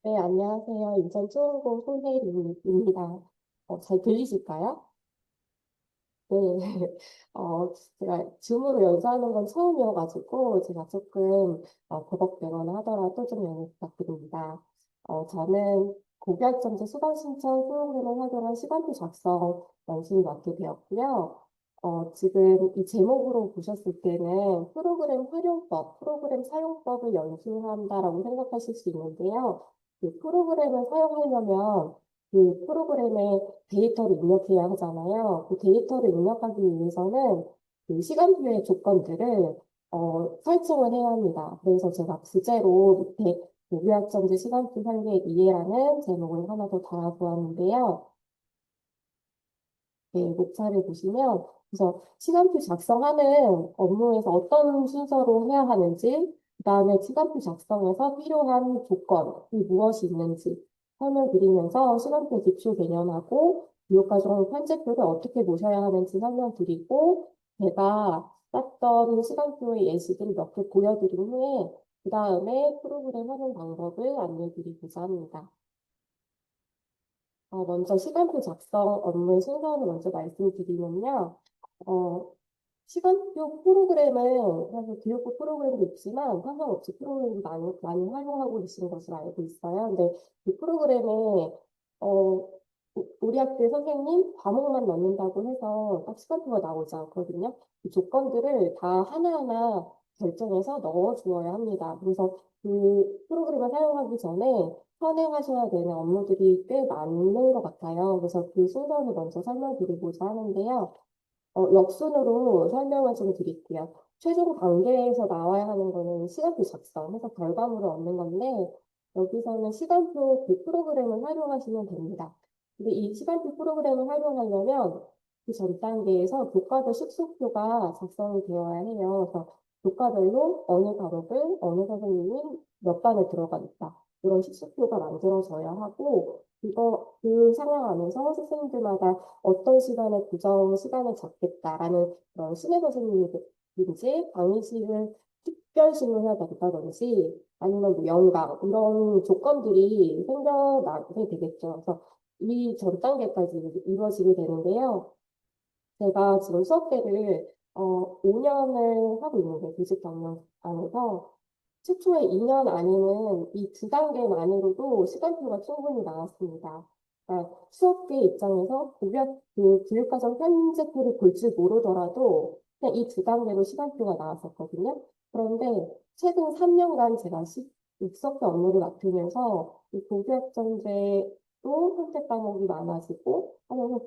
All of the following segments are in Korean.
네, 안녕하세요. 인천초원고 손혜림입니다. 잘 들리실까요? 네. 어, 제가 줌으로 연주하는 건 처음이어가지고, 제가 조금 버벅대거나 하더라도 좀 양해 부탁드립니다. 저는 고교학점제 수강 신청 프로그램을 활용한 시간표 작성 연수를 맡게 되었고요. 지금 이 제목으로 보셨을 때는 프로그램 활용법, 프로그램 사용법을 연수한다라고 생각하실 수 있는데요. 그 프로그램을 사용하려면 그 프로그램에 데이터를 입력해야 하잖아요. 그 데이터를 입력하기 위해서는 그 시간표의 조건들을 설정을 해야 합니다. 그래서 제가 부제로 밑에 고교학점제 시간표 설계 이해라는 제목을 하나 더 달아보았는데요. 네, 목차를 보시면 그래서 시간표 작성하는 업무에서 어떤 순서로 해야 하는지, 그다음에 시간표 작성에서 필요한 조건이 무엇이 있는지 설명드리면서 시간표 기초 개념하고 교육과정 편제표를 어떻게 보셔야 하는지 설명드리고 제가 짰던 시간표의 예시들 몇 개 보여드린 후에 그 다음에 프로그램 활용 방법을 안내드리고자 합니다. 먼저 시간표 작성 업무 순서를 먼저 말씀드리면요. 어, 시간표 프로그램은 사실 교육부 프로그램도 있지만 상관없이 프로그램을 많이 활용하고 계시는 것으로 알고 있어요. 근데 그 프로그램에 우리 학교의 선생님 과목만 넣는다고 해서 딱 시간표가 나오지 않거든요. 그 조건들을 다 하나하나 결정해서 넣어 주어야 합니다. 그래서 그 프로그램을 사용하기 전에 선행하셔야 되는 업무들이 꽤 많은 것 같아요. 그래서 그 순서를 먼저 설명드리고자 하는데요. 역순으로 설명을 좀 드릴게요. 최종 단계에서 나와야 하는 거는 시간표 작성해서 결과물을 얻는 건데, 여기서는 시간표 그 프로그램을 활용하시면 됩니다. 근데 이 시간표 프로그램을 활용하려면 그 전 단계에서 교과별 숙소표가 작성이 되어야 해요. 그래서 교과별로 어느 과목을 어느 선생님이 몇 반에 들어가 있다. 이런 식수표가 만들어져야 하고, 그 상황 안에서 선생님들마다 어떤 시간에 고정 시간을 잡겠다라는 그런 신의 선생님이든지 강의실을 특별실로 해야 된다든지 아니면 뭐 연강 이런 조건들이 생겨나게 되겠죠. 그래서 이 전 단계까지 이루어지게 되는데요. 제가 지금 수업계를 5년을 하고 있는데 교직 경력 안에서 최초의 2년 안에는 이 두 단계만으로도 시간표가 충분히 나왔습니다. 그러니까 수업계 입장에서 그 교육과정 편제표를 볼 줄 모르더라도 그냥 이 두 단계로 시간표가 나왔었거든요. 그런데 최근 3년간 제가 수업계 업무를 맡으면서 이 고교학점제도 선택 과목이 많아지고 하면서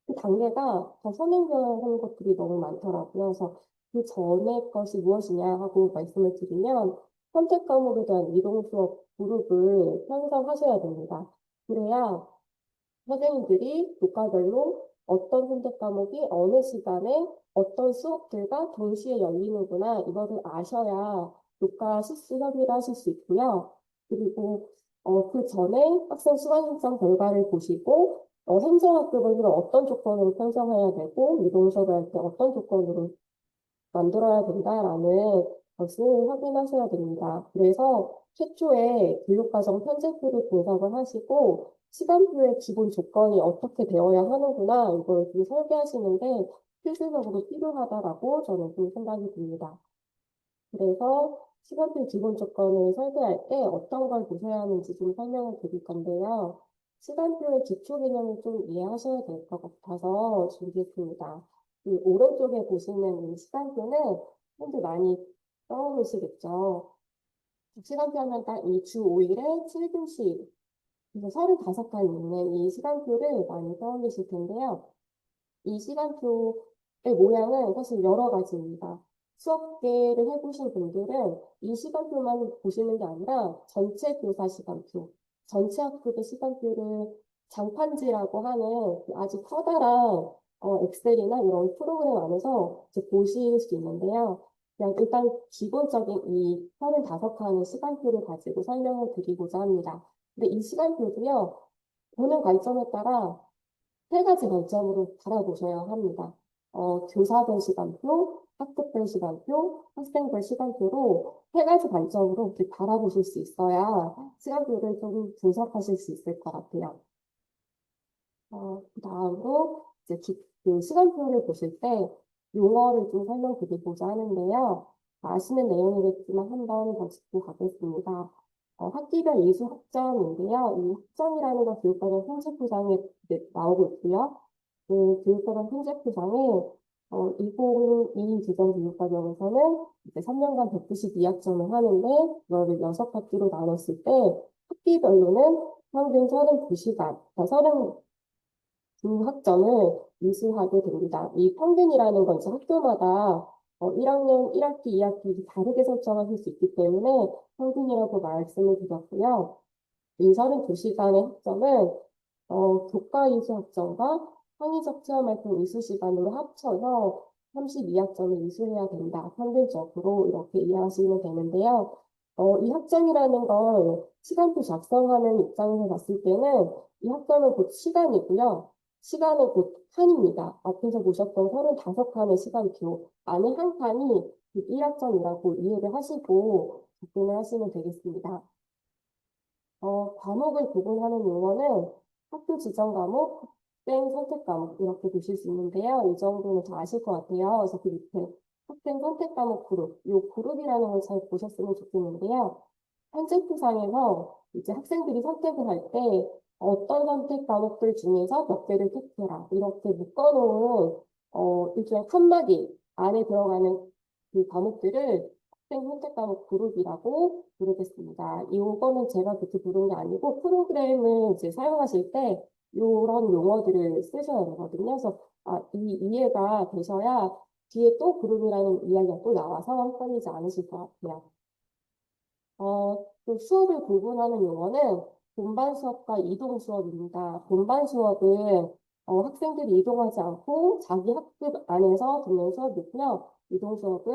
그 단계가 더 선행되는 것들이 너무 많더라고요. 그래서 그 전에 것이 무엇이냐 하고 말씀을 드리면 선택 과목에 대한 이동 수업 그룹을 편성하셔야 됩니다. 그래야 선생님들이 교과별로 어떤 선택 과목이 어느 시간에 어떤 수업들과 동시에 열리는구나 이거를 아셔야 교과 실수 협의를 하실 수 있고요. 그리고 그 전에 학생 수강 신청 결과를 보시고 행정학급은 어떤 조건으로 편성해야 되고 이동 수업을 할 때 어떤 조건으로 만들어야 된다라는 것을 확인하셔야 됩니다. 그래서 최초에 교육과정 편제표를 분석을 하시고 시간표의 기본 조건이 어떻게 되어야 하는구나 이걸 좀 설계하시는데 필수적으로 필요하다라고 저는 좀 생각이 듭니다. 그래서 시간표 기본 조건을 설계할 때 어떤 걸 보셔야 하는지 좀 설명을 드릴 건데요. 시간표의 기초 개념을 좀 이해하셔야 될 것 같아서 준비했습니다. 이 오른쪽에 보시는 이 시간표는 현재 많이 떠오르시겠죠. 시간표 하면 딱 이 주 5일에 7교시, 그래서 35칸 있는 이 시간표를 많이 떠올리실 텐데요. 이 시간표의 모양은 사실 여러 가지입니다. 수업계를 해보신 분들은 이 시간표만 보시는 게 아니라 전체 교사 시간표, 전체 학급의 시간표를 장판지라고 하는 그 아주 커다란 엑셀이나 이런 프로그램 안에서 이제 보실 수 있는데요. 그냥 일단 기본적인 이 35칸의 시간표를 가지고 설명을 드리고자 합니다. 근데 이 시간표도요, 보는 관점에 따라 세 가지 관점으로 바라보셔야 합니다. 교사별 시간표, 학급별 시간표, 학생별 시간표로 세 가지 관점으로 이렇게 바라보실 수 있어야 시간표를 좀 분석하실 수 있을 것 같아요. 그 다음으로 이제 그 시간표를 보실 때 용어를 좀 설명드리고자 하는데요. 아시는 내용이겠지만 한번 더 짚고 가겠습니다. 학기별 이수 학점인데요. 이 학점이라는 건 교육과정 성적표장에 나오고 있고요. 그 교육과정 성적표장에 2022 기존 교육과정에서는 이제 3년간 192학점을 하는데 그거를 6학기로 나눴을 때 학기별로는 평균 32시간, 그러니까 두 학점을 이수하게 됩니다. 이 평균이라는 건 이제 학교마다 1학년 1학기, 2학기 다르게 설정하실 수 있기 때문에 평균이라고 말씀을 드렸고요. 이 32시간의 학점은 교과 이수 학점과 창의적 체험 활동 이수 시간으로 합쳐서 32학점을 이수해야 된다. 평균적으로 이렇게 이해하시면 되는데요. 이 학점이라는 걸 시간표 작성하는 입장에서 봤을 때는 이 학점은 곧 시간이고요. 시간은 곧 칸입니다. 앞에서 보셨던 35칸의 시간표 안에 한 칸이 1학점이라고 이해를 하시고 접근을 하시면 되겠습니다. 과목을 구분하는 용어는 학교 지정 과목, 학생 선택 과목 이렇게 보실 수 있는데요. 이 정도는 다 아실 것 같아요. 그래서 그 밑에 학생 선택 과목 그룹, 이 그룹이라는 걸 잘 보셨으면 좋겠는데요. 현재표상에서 이제 학생들이 선택을 할 때 어떤 선택 과목들 중에서 몇 개를 택해라 이렇게 묶어놓은 일종의 칸막이 안에 들어가는 그 과목들을 학생 선택 과목 그룹이라고 부르겠습니다. 이거는 제가 그렇게 부른 게 아니고 프로그램을 이제 사용하실 때 이런 용어들을 쓰셔야 되거든요. 그래서 이해가 되셔야 뒤에 또 그룹이라는 이야기가 또 나와서 헷갈리지 않으실 것 같아요. 또 수업을 구분하는 용어는 본반 수업과 이동 수업입니다. 본반 수업은 학생들이 이동하지 않고 자기 학급 안에서 듣는 수업이고요. 이동 수업은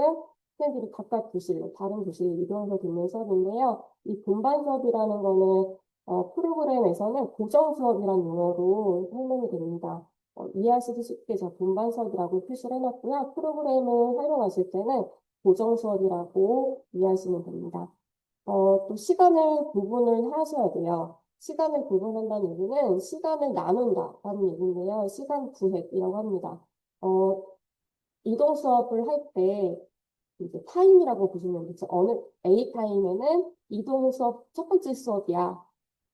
학생들이 각각 교실로, 다른 교실로 이동해서 듣는 수업인데요. 이 본반 수업이라는 거는 프로그램에서는 고정 수업이라는 용어로 설명이 됩니다. 이해하시기 쉽게 제가 본반 수업이라고 표시를 해놨고요. 프로그램을 활용하실 때는 고정 수업이라고 이해하시면 됩니다. 또 시간을 구분을 하셔야 돼요. 시간을 구분한다는 얘기는 시간을 나눈다라는 얘기인데요. 시간 구획이라고 합니다. 어, 이동 수업을 할 때 이제 타임이라고 보시면 되죠. 어느 A 타임에는 이동 수업 첫 번째 수업이야.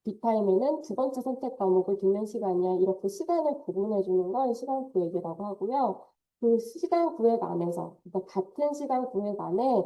B 타임에는 두 번째 선택 과목을 듣는 시간이야. 이렇게 시간을 구분해 주는 걸 시간 구획이라고 하고요. 그 시간 구획 안에서, 그러니까 같은 시간 구획 안에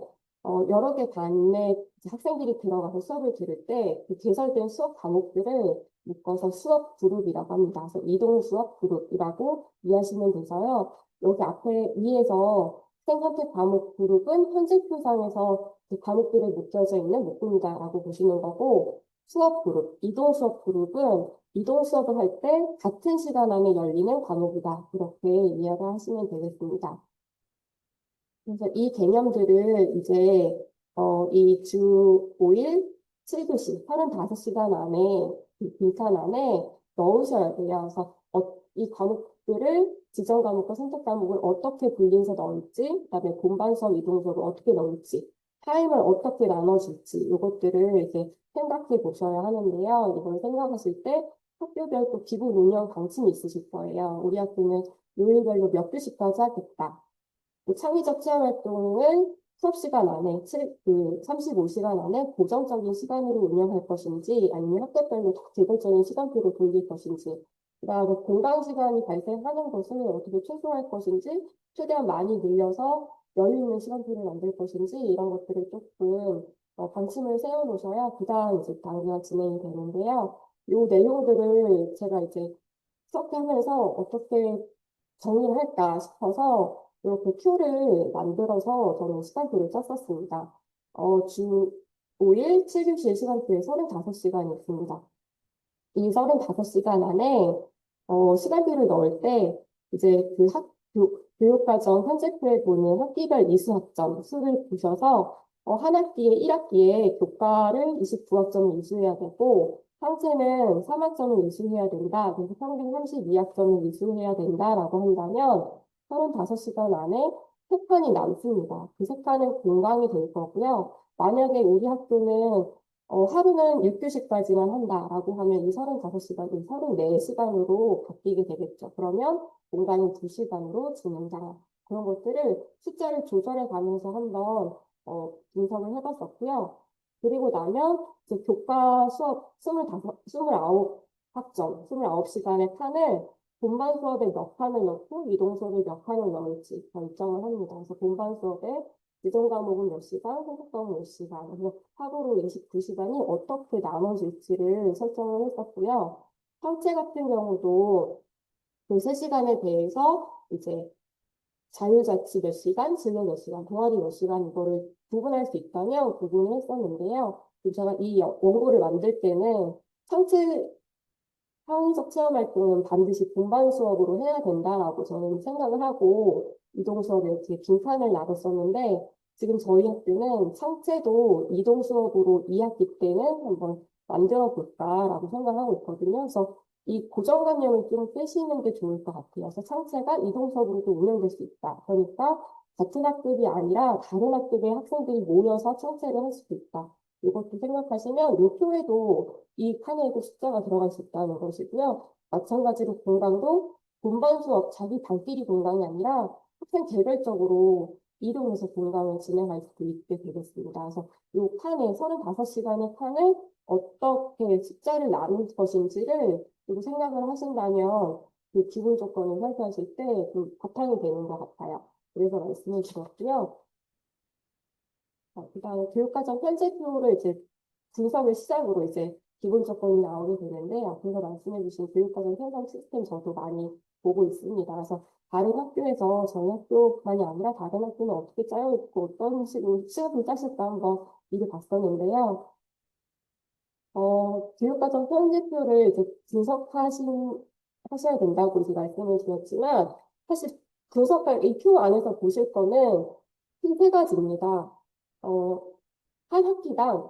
여러 개 반의 학생들이 들어가서 수업을 들을 때 그 개설된 수업 과목들을 묶어서 수업 그룹이라고 합니다. 그래서 이동 수업 그룹이라고 이해하시면 돼서요. 여기 앞에 위에서 생선택 과목 그룹은 현재표상에서 그 과목들이 묶여져 있는 묶음이다라고 보시는 거고 수업 그룹, 이동 수업 그룹은 이동 수업을 할 때 같은 시간 안에 열리는 과목이다. 이렇게 이해를 하시면 되겠습니다. 그래서 이 개념들을 이제 이 주 5일 7교시 35시간 안에 그 빈칸 안에 넣으셔야 돼요. 그래서 이 과목들을 지정 과목과 선택 과목을 어떻게 분리해서 넣을지, 그다음에 본반 수업 이동 수업을 어떻게 넣을지, 타임을 어떻게 나눠줄지 이것들을 이제 생각해 보셔야 하는데요. 이걸 생각하실 때 학교별 또 기본 운영 방침이 있으실 거예요. 우리 학교는 요일별로 몇 교시까지 하겠다. 창의적 체험 활동을 수업 시간 안에, 35시간 안에 고정적인 시간으로 운영할 것인지, 아니면 학교별로 개별적인 시간표를 돌릴 것인지, 그다음에 공강 시간이 발생하는 것을 어떻게 최소화할 것인지, 최대한 많이 늘려서 여유 있는 시간표를 만들 것인지, 이런 것들을 조금 방침을 세워놓으셔야 그 다음 이제 단계가 진행이 되는데요. 이 내용들을 제가 이제 수업하면서 어떻게 정리를 할까 싶어서 이렇게 표를 만들어서 저는 시간표를 짰었습니다. 주 5일 7교시의 시간표에 35시간이 있습니다. 이 35시간 안에 시간표를 넣을 때 이제 교육과정 현재표에 보는 학기별 이수 학점 수를 보셔서 한 학기에 1학기에 교과를 29학점을 이수해야 되고 상체는 3학점을 이수해야 된다. 그래서 평균 32학점을 이수해야 된다라고 한다면 35시간 안에 3칸이 남습니다. 그 3칸은 공강이 될 거고요. 만약에 우리 학교는 하루는 6교시까지만 한다라고 하면 이 35시간이 34시간으로 바뀌게 되겠죠. 그러면 공강이 2시간으로 진행다. 그런 것들을 숫자를 조절해 가면서 한번 분석을 해봤었고요. 그리고 나면 이제 교과 수업 29학점, 29시간의 칸을 본반 수업에 몇 칸을 넣고 이동 수업에 몇 칸을 넣을지 결정을 합니다. 그래서 본반 수업에 이동 과목은 몇 시간, 후속 과목은 몇 시간, 그래서 하루로 29시간이 어떻게 나눠질지를 설정을 했었고요. 형체 같은 경우도 그 3시간에 대해서 이제 자유자치 몇 시간, 진로 몇 시간, 동아리 몇 시간 이거를 구분할 수 있다면 구분을 했었는데요. 그리고 제가 이 원고를 만들 때는 창체 창의적 체험 활동은 반드시 본반 수업으로 해야 된다라고 저는 생각을 하고 이동 수업에 이렇게 빈칸을 놔뒀었는데 지금 저희 학교는 창체도 이동 수업으로 2학기 때는 한번 만들어 볼까라고 생각하고 있거든요. 그래서 이 고정관념을 좀 빼시는 게 좋을 것 같아요. 그래서 창체가 이동 수업으로도 운영될 수 있다. 그러니까 같은 학급이 아니라 다른 학급의 학생들이 모여서 창체를 할 수도 있다. 이것도 생각하시면 이 표에도 이 칸에도 숫자가 들어갈 수 있다는 것이고요. 마찬가지로 공강도 본반 수업 자기 발길이 공강이 아니라 학생 개별적으로 이동해서 공강을 진행할 수도 있게 되겠습니다. 그래서 이 칸에 35시간의 칸을 어떻게 숫자를 나눌 것인지를 그리고 생각을 하신다면 그 기본 조건을 설계하실 때 좀 바탕이 되는 것 같아요. 그래서 말씀을 드렸고요. 그다음에 교육과정 편제표를 이제 분석을 시작으로 이제 기본 조건이 나오게 되는데 앞에서 말씀해주신 교육과정 편성 시스템 저도 많이 보고 있습니다. 그래서 다른 학교에서 저희 학교만이 아니라 다른 학교는 어떻게 짜여 있고 어떤 식으로 시험을 짜실까 한번 미리 봤었는데요. 교육과정 편집표를 이제 하셔야 된다고 이제 말씀을 드렸지만, 사실 분석할 이 표 안에서 보실 거는 큰 3가지입니다. 어, 한 학기당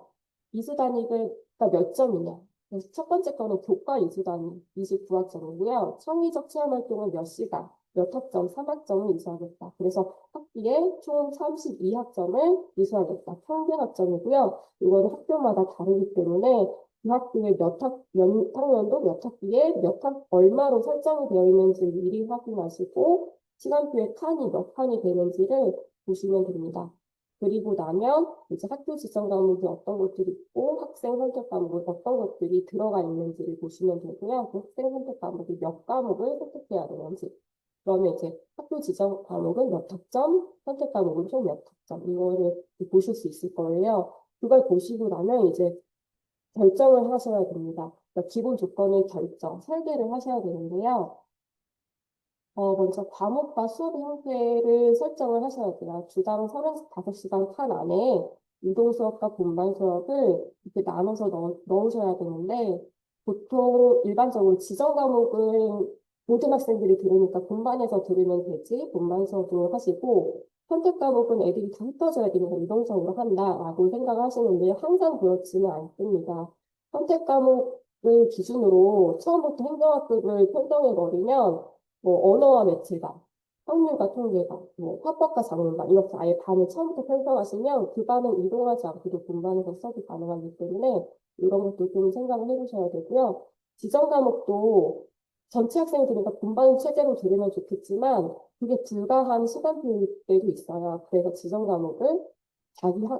이수 단위가 몇 점이냐. 그래서 첫 번째 거는 교과 이수 단위 29학점이고요. 창의적 체험 활동은 몇 시간, 몇 학점, 3학점을 이수하겠다. 그래서 학기에 총 32학점을 이수하겠다. 평균 학점이고요. 이거는 학교마다 다르기 때문에 그 학교에 몇 학년도 몇 학기에 얼마로 설정이 되어 있는지 미리 확인하시고 시간표에 칸이 몇 칸이 되는지를 보시면 됩니다. 그리고 나면 이제 학교 지정 과목이 어떤 것들이 있고 학생 선택 과목은 어떤 것들이 들어가 있는지를 보시면 되고요. 그 학생 선택 과목이 몇 과목을 선택해야 되는지. 그러면 이제 학교 지정 과목은 몇 학점, 선택 과목은 총 몇 학점. 이거를 보실 수 있을 거예요. 그걸 보시고 나면 이제 결정을 하셔야 됩니다. 그러니까 기본 조건을 설계를 하셔야 되는데요. 먼저 과목과 수업의 형태를 설정을 하셔야 돼요. 주당 35시간 칸 안에 이동 수업과 본반 수업을 이렇게 나눠서 넣으셔야 되는데, 보통 일반적으로 지정 과목은 모든 학생들이 들으니까 본반에서 들으면 되지, 본반 수업으로 하시고, 선택 과목은 애들이 다 흩어져야 되니까 이동 수업으로 한다라고 생각하시는데, 항상 그렇지는 않습니다. 선택 과목을 기준으로 처음부터 행정학급을 편성해버리면 언어와 매체가, 확률과 통계가, 화법과 작문만 이렇게 아예 반을 처음부터 편성하시면 그 반은 이동하지 않고도 본반에서 수업이 가능하기 때문에 이런 것도 좀 생각을 해주셔야 되고요. 지정 과목도 전체 학생들이니까 본반 체제로 들으면 좋겠지만 그게 불가한 시간표일 때도 있어요. 그래서 지정 과목을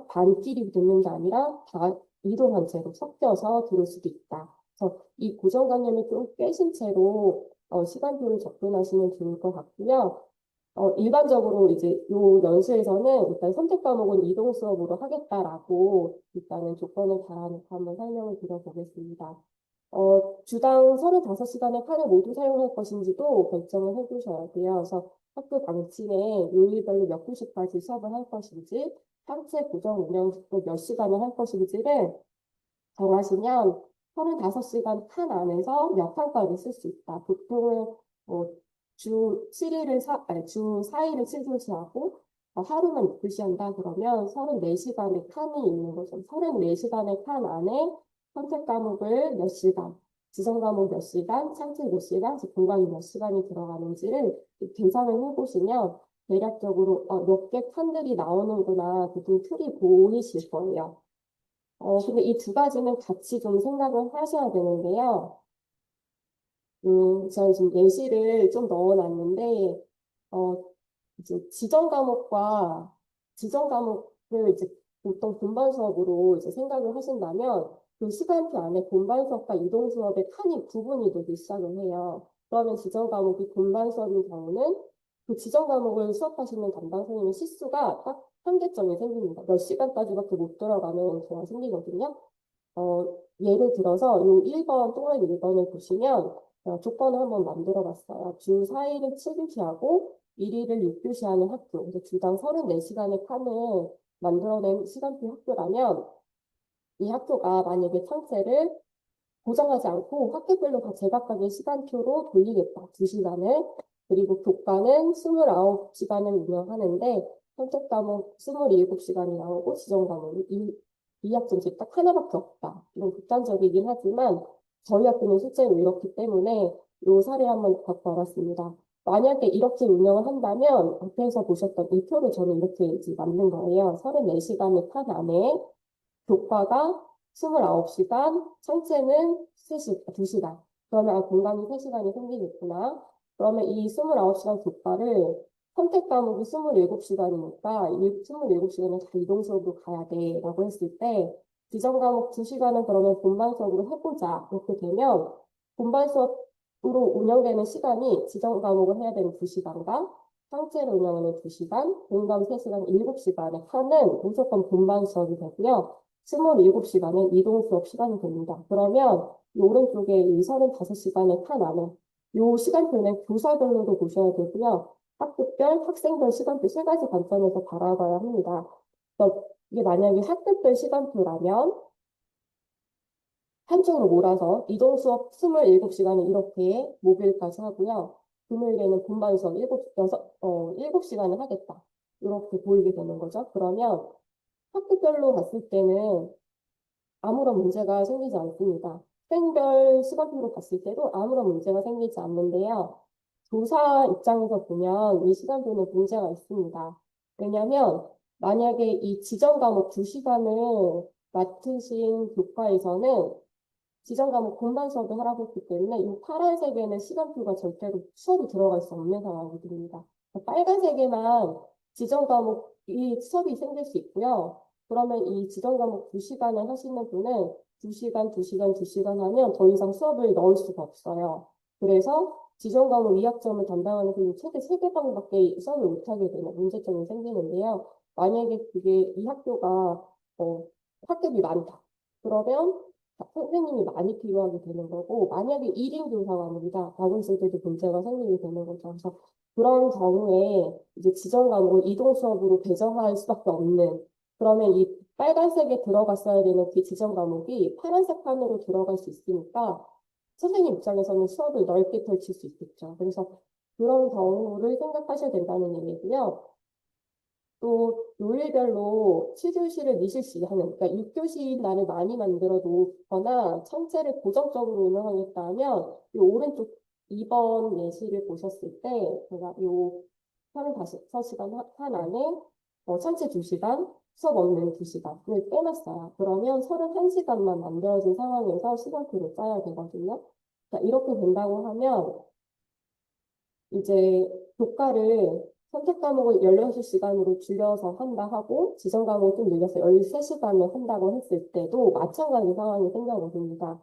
반끼리 듣는 게 아니라 다 이동한 채로 섞여서 들을 수도 있다. 그래서 이 고정관념을 좀 깨신 채로 시간표를 접근하시면 좋을 것 같고요. 일반적으로 이제 요 연수에서는 일단 선택 과목은 이동 수업으로 하겠다라고 일단은 조건을 달아놓고 한번 설명을 드려보겠습니다. 주당 35시간의 칸을 모두 사용할 것인지도 결정을 해두셔야 돼요. 그래서 학교 방침에 요일별로 몇 교시까지 수업을 할 것인지, 상체 고정 운영도 몇 시간을 할 것인지를 정하시면 35시간 칸 안에서 몇 판까지 쓸 수 있다. 보통은 주 7일을 아니, 주 4일을 7교시하고 하루만 6교시 한다 그러면 34시간의 칸이 있는 거죠. 34시간의 칸 안에 선택 과목을 몇 시간, 지정 과목 몇 시간, 창제 몇 시간, 공강이 몇 시간이 들어가는지를 계산을 해보시면 대략적으로 몇 개 칸들이 나오는구나, 그 틀이 보이실 거예요. 근데 이 두 가지는 같이 좀 생각을 하셔야 되는데요. 저는 지금 예시를 좀 넣어놨는데, 어, 이제 지정 과목을 이제 보통 본반 수업으로 이제 생각을 하신다면, 그 시간표 안에 본반 수업과 이동 수업의 칸이 구분이 되기 시작을 해요. 그러면 지정 과목이 본반 수업인 경우는 그 지정 과목을 수업하시는 담당 선생님의 시수가 딱 한계점이 생깁니다. 몇 시간까지밖에 못 들어가는 경우가 생기거든요. 예를 들어서 이 1번, 동그라미 1번을 보시면 조건을 한번 만들어 봤어요. 주 4일을 7교시하고 1일을 6교시 하는 학교. 그래서 주당 34시간의 칸을 만들어낸 시간표 학교라면 이 학교가 만약에 창체를 고정하지 않고 학교별로 다 제각각의 시간표로 돌리겠다. 2시간을. 그리고 교과는 29시간을 운영하는데 선택 과목 27시간이 나오고 지정 과목이 이 학점제 딱 하나밖에 없다. 이건 극단적이긴 하지만 저희 학교는 실제로 이렇기 때문에 이 사례 한번 갖고 와봤습니다. 만약에 이렇게 운영을 한다면 앞에서 보셨던 이 표를 저는 이렇게 이제 만든 거예요. 34시간의 칸 안에 교과가 29시간, 창체는 2시간. 그러면 공강이 3시간이 생기겠구나. 그러면 이 29시간 교과를 선택 과목이 27시간이니까 이 27시간은 다 이동 수업으로 가야 돼 라고 했을 때 지정 과목 2시간은 그러면 본반 수업으로 해보자. 이렇게 되면 본반 수업으로 운영되는 시간이 지정 과목을 해야 되는 2시간과 창체를 운영하는 2시간, 공강 3시간, 7시간의 칸은 무조건 본반 수업이 되고요. 27시간은 이동 수업 시간이 됩니다. 그러면 이 오른쪽에 이 35시간의 칸 안에 이 시간표는 교사별로도 보셔야 되고요. 학급별, 학생별 시간표 세 가지 관점에서 바라봐야 합니다. 그래서 이게 만약에 학급별 시간표라면 한쪽으로 몰아서 이동 수업 27시간을 이렇게 목요일까지 하고요. 금요일에는 본반 수업 7시간을 하겠다. 이렇게 보이게 되는 거죠. 그러면 학급별로 봤을 때는 아무런 문제가 생기지 않습니다. 학생별 시간표로 봤을 때도 아무런 문제가 생기지 않는데요. 교사 입장에서 보면 이 시간표는 문제가 있습니다. 왜냐하면 만약에 이 지정 과목 2시간을 맡으신 교과에서는 지정 과목 공반 수업을 하라고 했기 때문에 이 파란색에는 시간표가 절대로 수업이 들어갈 수 없는 상황이 됩니다. 빨간색에만 지정 과목이 수업이 생길 수 있고요. 그러면 이 지정 과목 2시간을 하시는 분은 2시간, 2시간, 2시간 하면 더 이상 수업을 넣을 수가 없어요. 그래서 지정 과목 2학점을 담당하는 분이 최대 3개방밖에 수업을 못하게 되는 문제점이 생기는데요. 만약에 그게 이 학교가 학급이 많다. 그러면 선생님이 많이 필요하게 되는 거고, 만약에 1인 교사과목이다 라고 했을 때도 문제가 생기게 되는 거죠. 그래서 그런 경우에 이제 지정 과목을 이동 수업으로 배정할 수밖에 없는, 그러면 이 빨간색에 들어갔어야 되는 그 지정 과목이 파란색 판으로 들어갈 수 있으니까 선생님 입장에서는 수업을 넓게 펼칠 수 있겠죠. 그래서 그런 경우를 생각하셔야 된다는 얘기고요. 또 요일별로 7교시를 미실시 하는, 그러니까 6교시 날을 많이 만들어 놓거나 청체를 고정적으로 운영하겠다 하면 이 오른쪽 2번 예시를 보셨을 때 제가 요 35시간 한 안에 청체 2시간, 수업 없는 2시간을 빼놨어요. 그러면 31시간만 만들어진 상황에서 시간표를 짜야 되거든요. 자, 이렇게 된다고 하면 이제 교과를 선택 과목을 16시간으로 줄여서 한다 하고 지정 과목을 좀 늘려서 13시간을 한다고 했을 때도 마찬가지 상황이 생겨버립니다.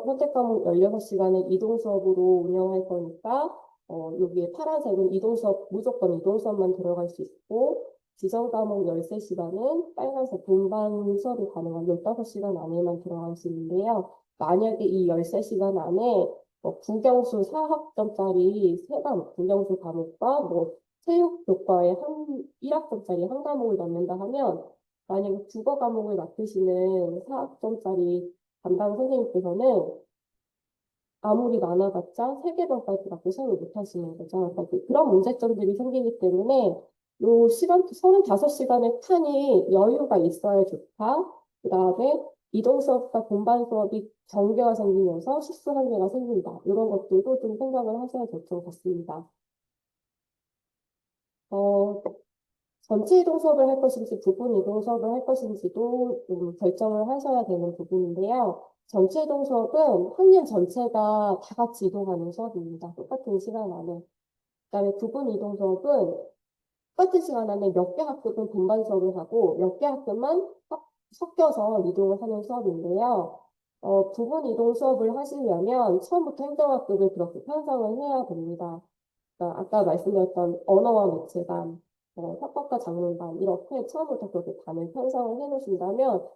선택 과목 16시간을 이동 수업으로 운영할 거니까 여기에 파란색은 이동 수업, 무조건 이동 수업만 들어갈 수 있고 지정 과목 13시간은 빨간색 본반 수업이 가능한 15시간 안에만 들어갈 수 있는데요. 만약에 이 13시간 안에 국영수 4학점짜리 국영수 과목과 체육 교과에 1학점짜리 한 과목을 넣는다 하면 만약에 국어 과목을 맡으시는 4학점짜리 담당 선생님께서는 아무리 많아봤자 3개반까지밖에 수업을 못 하시는 거죠. 그러니까 그런 문제점들이 생기기 때문에 요 시간 35시간의 칸이 여유가 있어야 좋다. 그 다음에 이동 수업과 본반 수업이 경계가 생기면서 실수 한계가 생긴다. 이런 것들도 좀 생각을 하셔야 될 것 같습니다. 어, 전체 이동 수업을 할 것인지 부분 이동 수업을 할 것인지도 좀 결정을 하셔야 되는 부분인데요. 전체 이동 수업은 학년 전체가 다 같이 이동하는 수업입니다. 똑같은 시간 안에. 그다음에 부분 이동 수업은 똑같은 시간 안에 몇 개 학급은 분반 수업을 하고 몇 개 학급만 섞여서 이동을 하는 수업인데요. 부분 이동 수업을 하시려면 처음부터 행정학급을 그렇게 편성을 해야 됩니다. 그러니까 아까 말씀드렸던 언어와 매체반, 협박과 작문반 이렇게 처음부터 그렇게 반을 편성을 해놓으신다면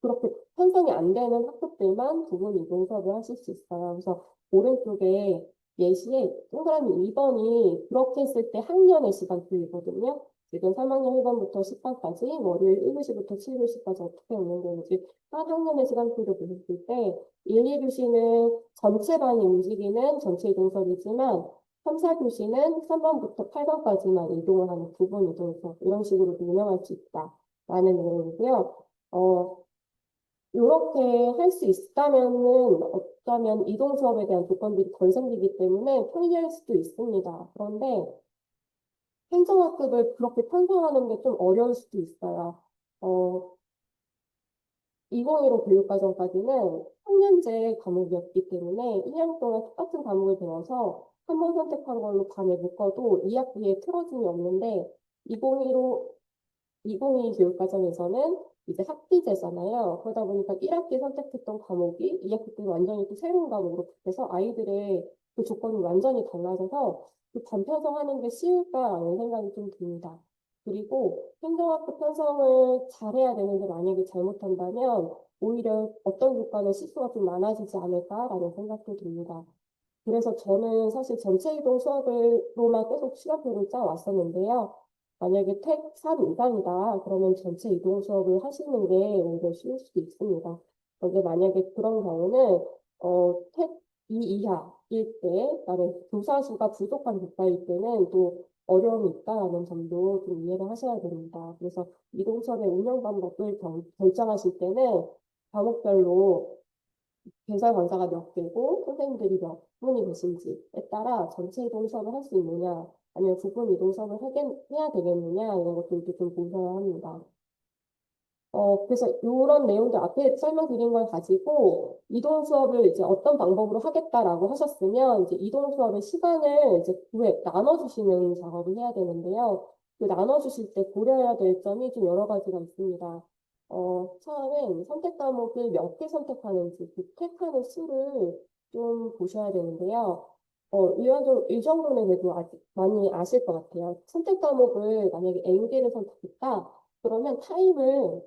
그렇게 편성이 안 되는 학급들만 부분 이동 수업을 하실 수 있어요. 그래서 오른쪽에 예시에 동그라미 2번이 그렇게 했을 때 학년의 시간표이거든요. 지금 3학년 1번부터 10반까지 월요일 1교시부터 7교시까지 어떻게 운영되는지 한 학년의 시간표를 보셨을 때 1, 2교시는 전체 반이 움직이는 전체 이동 수업이지만 3, 4교시는 3번부터 8번까지만 이동을 하는 부분 이동 수업 이런 식으로 운영할 수 있다라는 내용이고요. 이렇게 할 수 있다면은 어쩌면 이동 수업에 대한 조건들이 덜 생기기 때문에 편리할 수도 있습니다. 그런데 행정학급을 그렇게 편성하는 게 좀 어려울 수도 있어요. 어, 2015 교육과정까지는 3년제 과목이었기 때문에 1년 동안 똑같은 과목을 배워서 한 번 선택한 걸로 반을 묶어도 2학기에 틀어짐이 없는데 2015 2022 교육과정에서는 이제 학기제잖아요. 그러다 보니까 1학기 선택했던 과목이 2학기 때 완전히 또 새로운 과목으로 바뀌어서 아이들의 그 조건이 완전히 달라져서 그 반편성하는 게 쉬울까라는 생각이 좀 듭니다. 그리고 행정학급 편성을 잘해야 되는데 만약에 잘못한다면 오히려 어떤 교과는 실수가 좀 많아지지 않을까라는 생각도 듭니다. 그래서 저는 사실 전체 이동 수업으로만 계속 시간표를 짜왔었는데요. 만약에 택 3 이상이다. 그러면 전체 이동 수업을 하시는 게 오히려 쉬울 수도 있습니다. 그런데 만약에 그런 경우는 택 2 이하일 때, 그다음에 교사 수가 부족한 교과일 때는 또 어려움이 있다라는 점도 좀 이해를 하셔야 됩니다. 그래서 이동 수업의 운영 방법을 결정하실 때는 과목별로 개설 강사가 몇 개고 선생님들이 몇 분이 계신지에 따라 전체 이동 수업을 할 수 있느냐 아니면 부분 이동 수업을 해야 되겠느냐 이런 것들도 좀 보셔야 합니다. 그래서 이런 내용들 앞에 설명드린 걸 가지고 이동 수업을 이제 어떤 방법으로 하겠다라고 하셨으면 이제 이동 수업의 시간을 이제 나눠주시는 작업을 해야 되는데요. 그 나눠주실 때 고려해야 될 점이 좀 여러 가지가 있습니다. 처음엔 선택 과목을 몇 개 선택하는지 그 택하는 수를 좀 보셔야 되는데요. 이 정도는 그래도 아직 많이 아실 것 같아요. 선택 과목을 만약에 N개를 선택했다. 그러면 타임을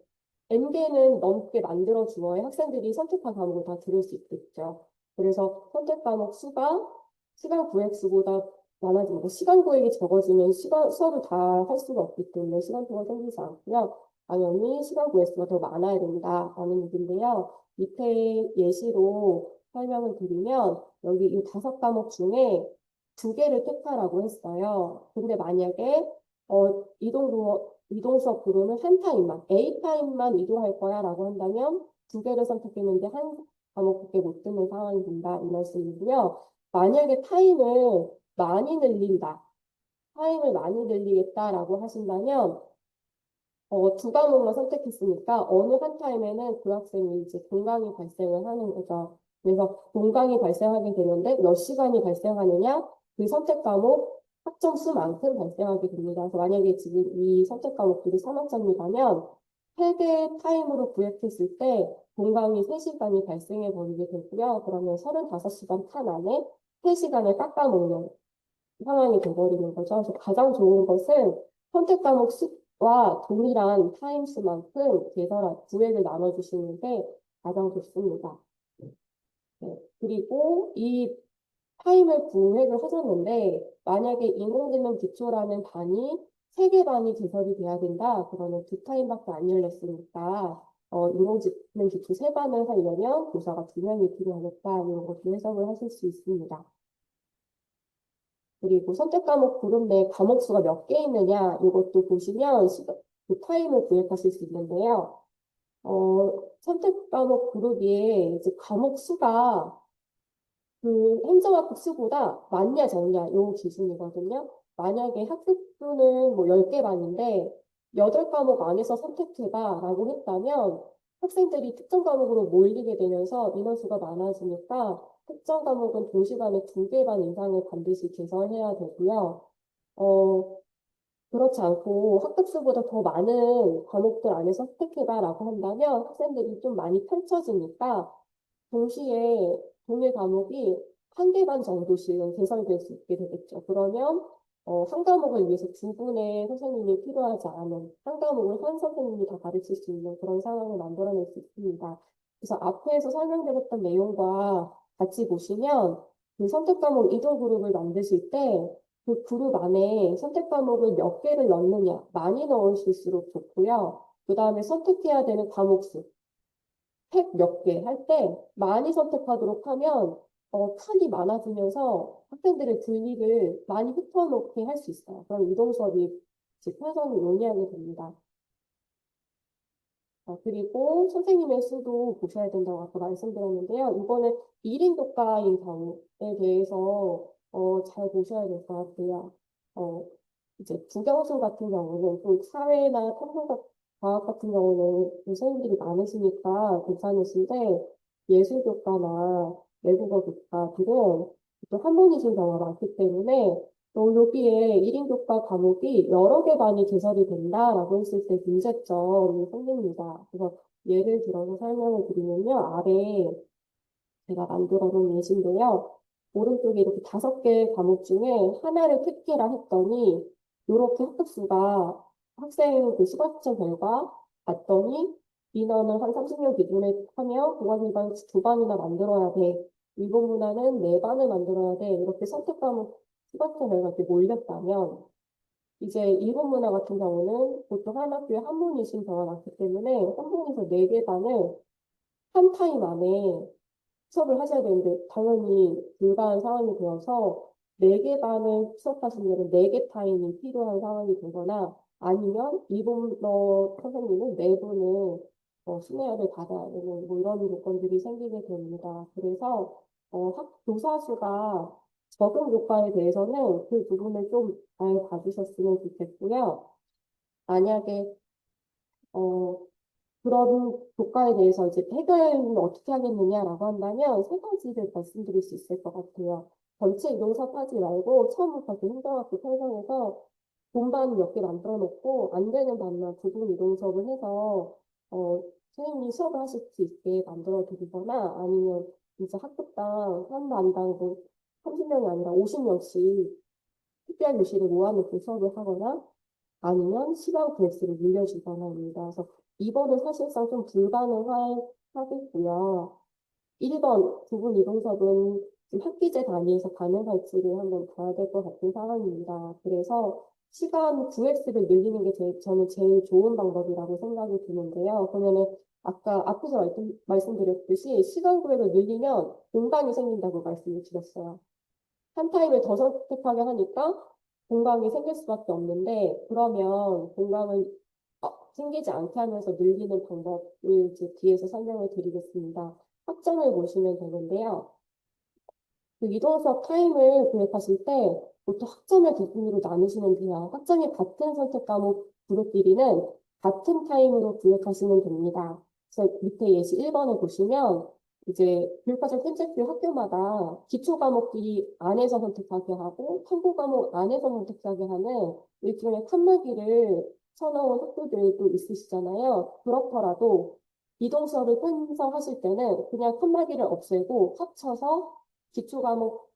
N개는 넘게 만들어 주어야 학생들이 선택한 과목을 다 들을 수 있겠죠. 그래서 선택 과목 수가 시간 구획 수보다 많아지고 시간 구획이 적어지면 수업을 다 할 수가 없기 때문에 시간표가 생기지 않고요. 당연히 시간 구획 수가 더 많아야 된다라는 얘기인데요. 밑에 예시로 설명을 드리면 여기 이 5과목 중에 2개를 택하라고 했어요. 근데 만약에 이동 수업 부로는 한 타임만, A 타임만 이동할 거야 라고 한다면 2개를 선택했는데 한 과목밖에 못 듣는 상황이 된다. 이 말씀이고요. 만약에 타임을 많이 늘리겠다라고 하신다면, 2과목만 선택했으니까 어느 한 타임에는 그 학생이 이제 동강이 발생을 하는 거죠. 그래서 동강이 발생하게 되는데 몇 시간이 발생하느냐? 그 선택 과목 학점 수만큼 발생하게 됩니다. 그래서 만약에 지금 이 선택 과목들이 3학점이라면 3개 타임으로 구획했을 때 동강이 3시간이 발생해 버리게 되고요. 그러면 35시간 탄 안에 3시간을 깎아먹는 상황이 돼버리는 거죠. 그래서 가장 좋은 것은 선택 과목 수와 동일한 타임수만큼 구획을 나눠주시는 게 가장 좋습니다. 네. 그리고 이 타임을 구획을 하셨는데 만약에 인공지능 기초라는 반이 3개 반이 개설이 돼야 된다. 그러면 2타임밖에 안 열렸으니까 인공지능 기초 3반을 하려면 교사가 2명이 필요하겠다. 이런 것도 해석을 하실 수 있습니다. 그리고 선택 과목 그룹 내 과목 수가 몇 개 있느냐 이것도 보시면 그 타임을 구획하실 수 있는데요. 선택 과목 그룹에 이제 과목 수가 그 행정학부 수보다 많냐 적냐 요 기준이거든요. 만약에 학급 수는 뭐 10개 반인데 8과목 안에서 선택해봐라고 했다면 학생들이 특정 과목으로 몰리게 되면서 인원수가 많아지니까 특정 과목은 동시간에 2개 반 이상을 반드시 개설해야 되고요. 어, 그렇지 않고 학급수보다 더 많은 과목들 안에서 선택해봐라고 한다면 학생들이 좀 많이 펼쳐지니까 동시에 동일 과목이 한 개 반 정도씩은 개설될 수 있게 되겠죠. 그러면 한 과목을 위해서 두 분의 선생님이 필요하지 않은 한 과목을 한 선생님이 다 가르칠 수 있는 그런 상황을 만들어낼 수 있습니다. 그래서 앞에서 설명드렸던 내용과 같이 보시면 그 선택 과목 이동 그룹을 만드실 때 그 그룹 안에 선택 과목을 몇 개를 넣느냐 많이 넣으실수록 좋고요. 그 다음에 선택해야 되는 과목 수 택 몇 개 할 때 많이 선택하도록 하면 칸이 많아지면서 학생들의 분위기를 많이 흩어놓게 할 수 있어요. 그럼 이동 수업이 즉 편성이 용이하게 됩니다. 그리고 선생님의 수도 보셔야 된다고 아까 말씀드렸는데요. 이거는 1인 교과인 경우에 대해서 잘 보셔야 될 것 같아요. 어, 이제 국영수 같은 경우는 또 사회나 탐구 과학 같은 경우는 선생님들이 많으시니까 괜찮으신데 예술 교과나 외국어 교과들은 또 한 분이신 경우가 많기 때문에 또 여기에 1인 교과 과목이 여러 개 반이 개설이 된다라고 했을 때 문제점이 생깁니다. 그래서 예를 들어서 설명을 드리면요. 아래 제가 만들어 놓은 예시인데요. 오른쪽에 이렇게 5개 과목 중에 하나를 택해라 했더니 이렇게 학급수가 학생 그 수강 결과 봤더니 인원을 한 30명 기준에 하며 공학일반 2반이나 만들어야 돼. 일본문화는 4반을 만들어야 돼. 이렇게 선택 과목 수강 결과 이렇게 몰렸다면 이제 일본 문화 같은 경우는 보통 한 학교에 한 분이신 경우가 많기 때문에 한 분이서 4개 반을 한 타임 안에 수업을 하셔야 되는데 당연히 불가한 상황이 되어서 4개 반을 수업하시려면 4개 타임이 필요한 상황이 되거나 아니면 일본어 선생님은 4분을 수혜를 받아야 되는 뭐 이런 조건들이 생기게 됩니다. 그래서 교사 수가 적은 교과에 대해서는 그 부분을 좀 잘 봐주셨으면 좋겠고요. 만약에 어, 그런 교과에 대해서 이제 해결을 어떻게 하겠느냐라고 한다면 세 가지를 말씀드릴 수 있을 것 같아요. 전체 이동섭 하지 말고 처음부터 그 행정학부 편성해서 본반 몇 개 만들어 놓고 안 되는 반만 구분 이동섭을 해서 선생님이 수업을 하실 수 있게 만들어 드리거나 아니면 이제 학급당 한 반당 뭐 30명이 아니라 50명씩 특별 교실을 모아놓고 수업을 하거나 아니면 시간 개수를 늘려주거나입니다. 그래서 2번은 사실상 좀 불가능하겠고요. 1번 부분 이동섭은 지금 학기제 단위에서 가능할지를 한번 봐야 될 것 같은 상황입니다. 그래서 시간 9x를 늘리는 게 저는 제일 좋은 방법이라고 생각이 드는데요. 그러면은 아까 앞에서 말씀드렸듯이 시간 9x를 늘리면 공간이 생긴다고 말씀을 드렸어요. 한 타임을 더 선택하게 하니까 공강이 생길 수밖에 없는데 그러면 공강을 생기지 않게 하면서 늘리는 방법을 이제 뒤에서 설명을 드리겠습니다. 학점을 보시면 되는데요. 그 이동 수업 타임을 구획하실 때 보통 학점을 기준으로 나누시면 돼요. 학점이 같은 선택 과목 그룹끼리는 같은 타임으로 구획하시면 됩니다. 그래서 밑에 예시 1번을 보시면 이제 교육과정 편집표 학교마다 기초 과목끼리 안에서 선택하게 하고 탐구 과목 안에서 선택하게 하는 일종의 칸막이를 쳐놓은 학교들도 있으시잖아요. 그렇더라도 이동 수업을 편성하실 때는 그냥 칸막이를 없애고 합쳐서 기초 과목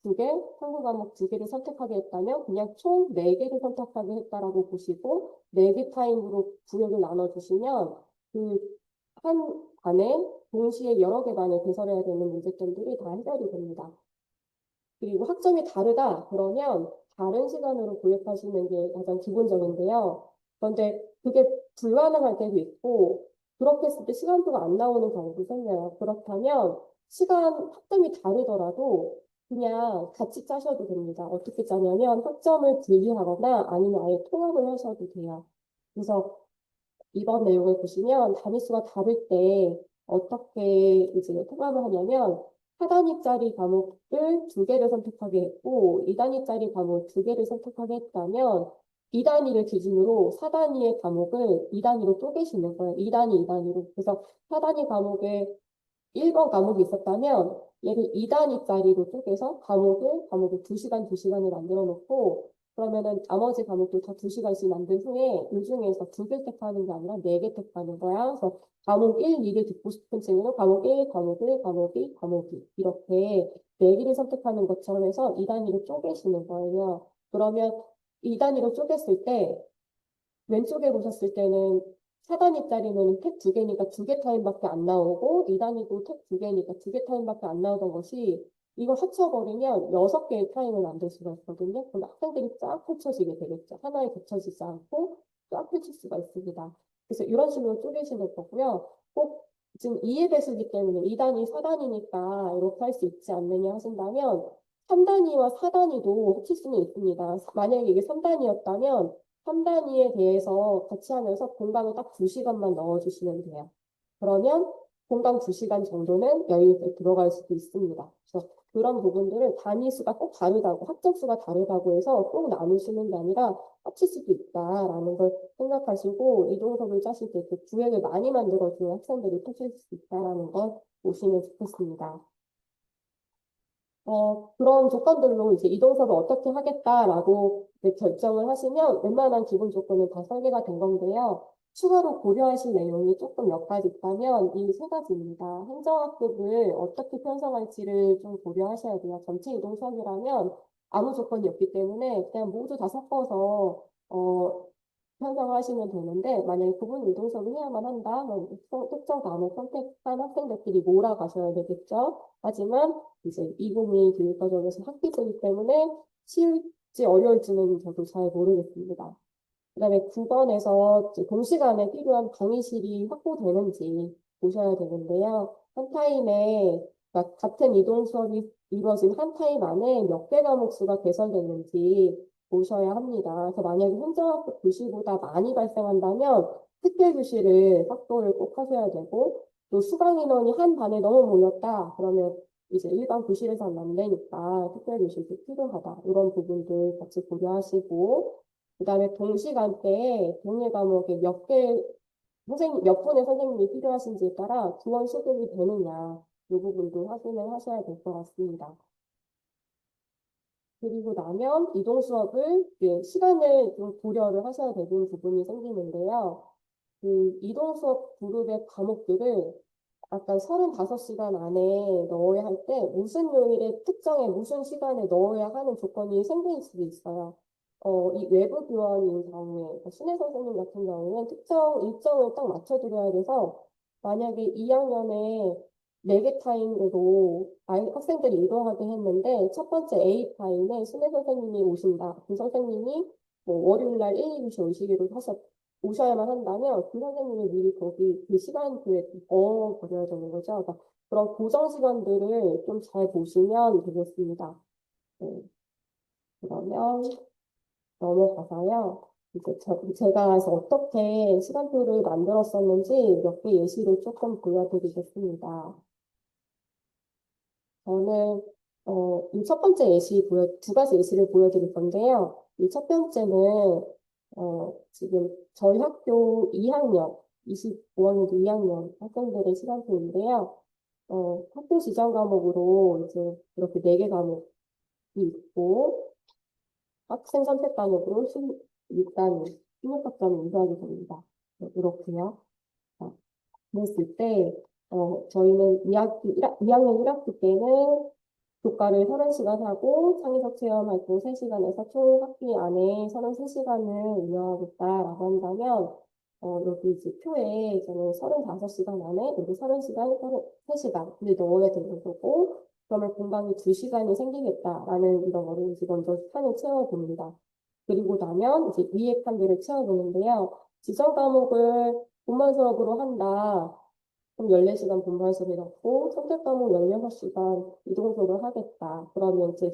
2개, 탐구 과목 2개를 선택하게 했다면 그냥 총 4개를 선택하게 했다라고 보시고 4개 타임으로 구역을 나눠주시면 그 한 반에 동시에 여러 개 반을 개설해야 되는 문제점들이 다 해결이 됩니다. 그리고 학점이 다르다 그러면 다른 시간으로 구획하시는 게 가장 기본적인데요. 그런데 그게 불가능할 때도 있고 그렇게 했을 때 시간표가 안 나오는 경우도 생겨요. 그렇다면 시간 학점이 다르더라도 그냥 같이 짜셔도 됩니다. 어떻게 짜냐면 학점을 분리하거나 아니면 아예 통합을 하셔도 돼요. 그래서 이번 내용을 보시면 단위수가 다를 때 어떻게 이제 통합을 하냐면 4단위짜리 과목을 2개를 선택하게 했고 2단위짜리 과목 2개를 선택하게 했다면 2단위를 기준으로 4단위의 과목을 2단위로 쪼개시는 거예요. 2단위, 2단위로. 그래서 4단위 과목에 1번 과목이 있었다면 얘를 2단위짜리로 쪼개서 과목을 2시간, 2시간을 만들어 놓고 그러면은 나머지 과목도 다 2시간씩 만든 후에 이 중에서 2개 택하는 게 아니라 4개 택하는 거야. 그래서 과목 1, 2를 듣고 싶은 친구는 과목 1, 과목 1, 과목 2, 과목 2 이렇게 4개를 선택하는 것처럼 해서 2단위로 쪼개시는 거예요. 그러면 2단위로 쪼갰을 때 왼쪽에 보셨을 때는 4단위짜리는 택 2개니까 2개 타임밖에 안 나오고 2단위도 택 2개니까 2개 타임밖에 안 나오던 것이 이거 합쳐버리면 6개의 타임을 만들 수가 있거든요. 그럼 학생들이 쫙 펼쳐지게 되겠죠. 하나에 겹쳐지지 않고 쫙 펼칠 수가 있습니다. 그래서 이런 식으로 쪼개시는 거고요. 꼭 지금 2의 배수기 때문에 2단위, 4단위니까 이렇게 할 수 있지 않느냐 하신다면 3단위와 4단위도 합칠 수는 있습니다. 만약에 이게 3단위였다면 3단위에 대해서 같이 하면서 공강을 딱 2시간만 넣어주시면 돼요. 그러면 공강 2시간 정도는 여유 있게 들어갈 수도 있습니다. 그래서 그런 부분들을 단위 수가 꼭 다르다고, 학점 수가 다르다고 해서 꼭 나누시는 게 아니라 합칠 수도 있다라는 걸 생각하시고 이동섭을 짜실 때 그 구획을 많이 만들어주는 학생들이 터질 수 있다라는 걸 보시면 좋겠습니다. 그런 조건들로 이제 이동섭을 어떻게 하겠다라고 이제 결정을 하시면 웬만한 기본 조건은 다 설계가 된 건데요. 추가로 고려하실 내용이 조금 몇 가지 있다면 이 세 가지입니다. 행정학급을 어떻게 편성할지를 좀 고려하셔야 돼요. 전체 이동수업이라면 아무 조건이 없기 때문에 그냥 모두 다 섞어서 편성하시면 되는데 만약에 구분 이동수업을 해야만 한다, 그럼 특정 과목 선택한 학생들끼리 몰아가셔야 되겠죠. 하지만 이제 2022 교육과정에서 학기제이기 때문에 쉬울지 어려울지는 저도 잘 모르겠습니다. 그다음에 9번에서 동시간에 필요한 강의실이 확보되는지 보셔야 되는데요. 한 타임에 그러니까 같은 이동 수업이 이루어진 한 타임 안에 몇 개 과목 수가 개설됐는지 보셔야 합니다. 그래서 만약에 행정학급 교실보다 많이 발생한다면 특별 교실을 확보를 꼭 하셔야 되고 또 수강 인원이 한 반에 너무 모였다 그러면 이제 일반 교실에서는 안 되니까 특별 교실도 필요하다 이런 부분들 같이 고려하시고 그다음에 동시간대에 동일 과목에 몇 분의 선생님이 필요하신지에 따라 지원 수급이 되느냐, 이 부분도 확인을 하셔야 될 것 같습니다. 그리고 나면 이동 수업을 시간을 좀 고려를 하셔야 되는 부분이 생기는데요. 그 이동 수업 그룹의 과목들을 아까 35시간 안에 넣어야 할 때 무슨 요일에 특정의 무슨 시간에 넣어야 하는 조건이 생길 수도 있어요. 이 외부 교원인 경우에, 그러니까 신혜 선생님 같은 경우는 특정 일정을 딱 맞춰드려야 돼서 만약에 2학년에 4개 타임으로 학생들이 이동하게 했는데 첫 번째 A 타임에 신혜 선생님이 오신다. 그 선생님이 뭐 월요일 날 1, 2교시 오시기로 오셔야만 한다면 그 선생님이 미리 거기 그 시간표에 넣어버려야 되는 거죠. 그러니까 그런 고정 시간들을 좀 잘 보시면 되겠습니다. 네, 그러면 넘어가서요. 이제 제가 그래서 어떻게 시간표를 만들었었는지 몇 개 예시를 조금 보여드리겠습니다. 저는 이 첫 번째 두 가지 예시를 보여드릴 건데요. 이 첫 번째는 지금 저희 학교 2학년, 25학년도 2학년 학생들의 시간표인데요. 학교 지정 과목으로 이제 이렇게 4개 과목이 있고 학생 선택 과목으로 16단위, 16학점을 이수하게 됩니다. 네, 이렇게요. 자, 그랬을 때 저희는 2학년 1학기 때는 교과를 30시간 하고 창의적 체험 활동 3시간에서 총 학기 안에 33시간을 운영하겠다라고 한다면 여기 이제 표에 저는 35시간 안에 여기 30시간, 3시간을 넣어야 되는 거고 그러면 공강이 2시간이 생기겠다라는 이런 거를 이제 먼저 칸을 채워봅니다. 그리고 나면 이제 위에 칸들을 채워보는데요. 지정 과목을 본반 수업으로 한다. 그럼 14시간 본반 수업이 넣고 선택 과목 16시간 이동 수업을 하겠다. 그러면 이제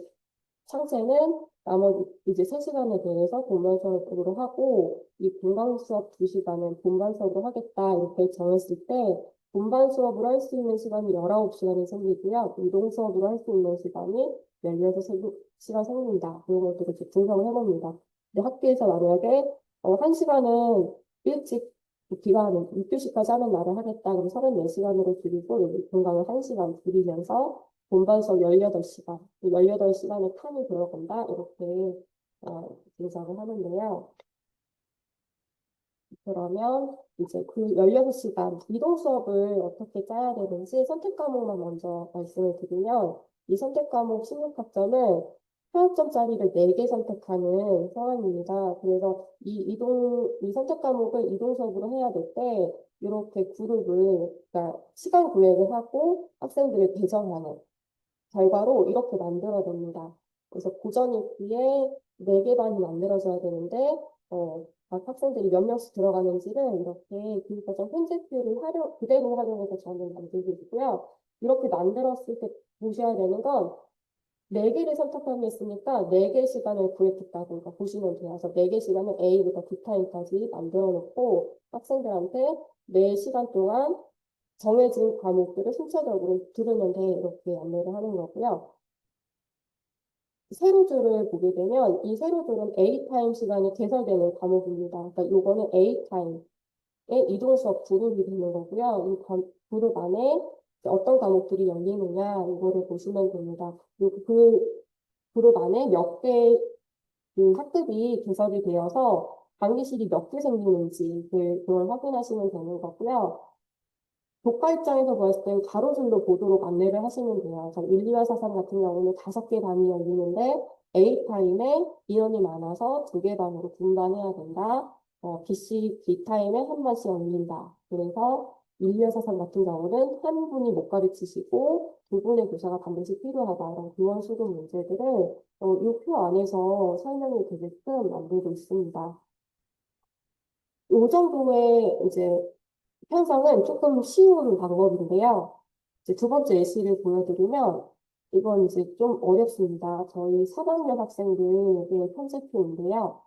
창체는 나머지 이제 3시간에 대해서 본반 수업으로 하고 이 분강 수업 2시간은 본반 수업으로 하겠다 이렇게 정했을 때 본반 수업으로 할 수 있는 시간이 19시간이 생기고요. 이동 수업으로 할 수 있는 시간이 16시간 생긴다. 이런 것들을 이제 분석을 해봅니다. 근데 학교에서 만약에 1시간은 일찍 기간을 6교시까지 하는 날을 하겠다. 그럼 34시간으로 줄이고 여기 분강을 1시간 줄이면서 본반 수업 18시간, 18시간에 칸이 들어간다. 이렇게 분석을 하는데요. 그러면 이제 그 16시간 이동 수업을 어떻게 짜야 되는지 선택 과목만 먼저 말씀을 드리면 이 선택 과목 16학점은 평점짜리를 4개 선택하는 상황입니다. 그래서 이 선택 과목을 이동 수업으로 해야 될 때 이렇게 그룹을, 그러니까 시간 구획을 하고 학생들을 배정하는 결과로 이렇게 만들어야 됩니다. 그래서 고전 읽기에 4개 반이 만들어져야 되는데, 각 학생들이 몇 명씩 들어가는지를 이렇게 교육과정 편집표를 그대로 활용해서 저는 만들고 있고요. 이렇게 만들었을 때 보셔야 되는 건 4개를 선택하겠으니까 4개 시간을 구획했다고 그러니까 보시면 돼요. 그래서 4개 시간을 A부터 D타임까지 만들어 놓고 학생들한테 4시간 동안 정해진 과목들을 순차적으로 들으면 돼. 이렇게 안내를 하는 거고요. 세로줄을 보게 되면 이 세로줄은 A타임 시간이 개설되는 과목입니다. 그러니까 요거는 A타임의 이동 수업 그룹이 되는 거고요. 그룹 안에 어떤 과목들이 열리느냐 이거를 보시면 됩니다. 그 그룹 안에 몇 개 그 학급이 개설이 되어서 강의실이 몇 개 생기는지 그걸 확인하시면 되는 거고요. 교과 입장에서 보았을 땐 가로줄로 보도록 안내를 하시면 돼요. 그래서 1, 2와 4, 3 같은 경우는 5개 반이 열리는데 A타임에 인원이 많아서 2개 반으로 분반해야 된다. B타임에 한 반씩 열린다. 그래서 1, 2와 4, 3 같은 경우는 한 분이 못 가르치시고 2분의 교사가 반드시 필요하다. 이런 교원 수급 문제들을 이 표 안에서 설명이 되게끔 만들고 있습니다. 이 정도의 이제 편성은 조금 쉬운 방법인데요. 이제 두 번째 예시를 보여드리면, 이건 이제 좀 어렵습니다. 저희 3학년 학생들의 편제표인데요.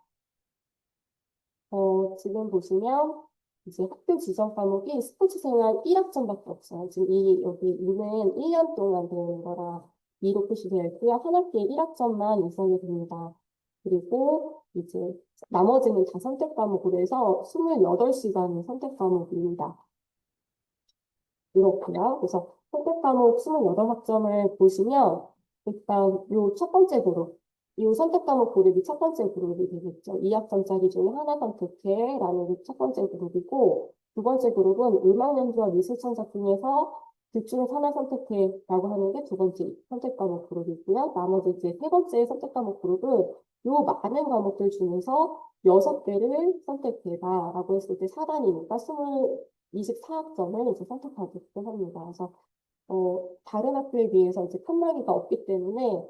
지금 보시면, 이제 학교 지정 과목이 스포츠 생활 1학점밖에 없어요. 지금 여기 2는 1년 동안 배우는 거라 2로 표시되어 있고요. 한 학기에 1학점만 있어야 됩니다. 그리고 이제 나머지는 다 선택 과목으로 해서 28시간의 선택 과목입니다. 이렇고요. 그래서 선택 과목 28학점을 보시면 일단 요 첫 번째 그룹, 이 선택 과목 그룹이 첫 번째 그룹이 되겠죠. 2학점짜리 중에 하나 선택해라는 게 첫 번째 그룹이고 두 번째 그룹은 음악 연주와 미술 창작 중에서 둘 중에서 하나 선택해라고 하는 게 두 번째 선택 과목 그룹이고요. 나머지 이제 세 번째 선택 과목 그룹은 요 많은 과목들 중에서 6개를 선택해봐라고 했을 때 4단이니까 24학점을 이제 선택하게끔 합니다. 그래서 다른 학교에 비해서 이제 칸막이가 없기 때문에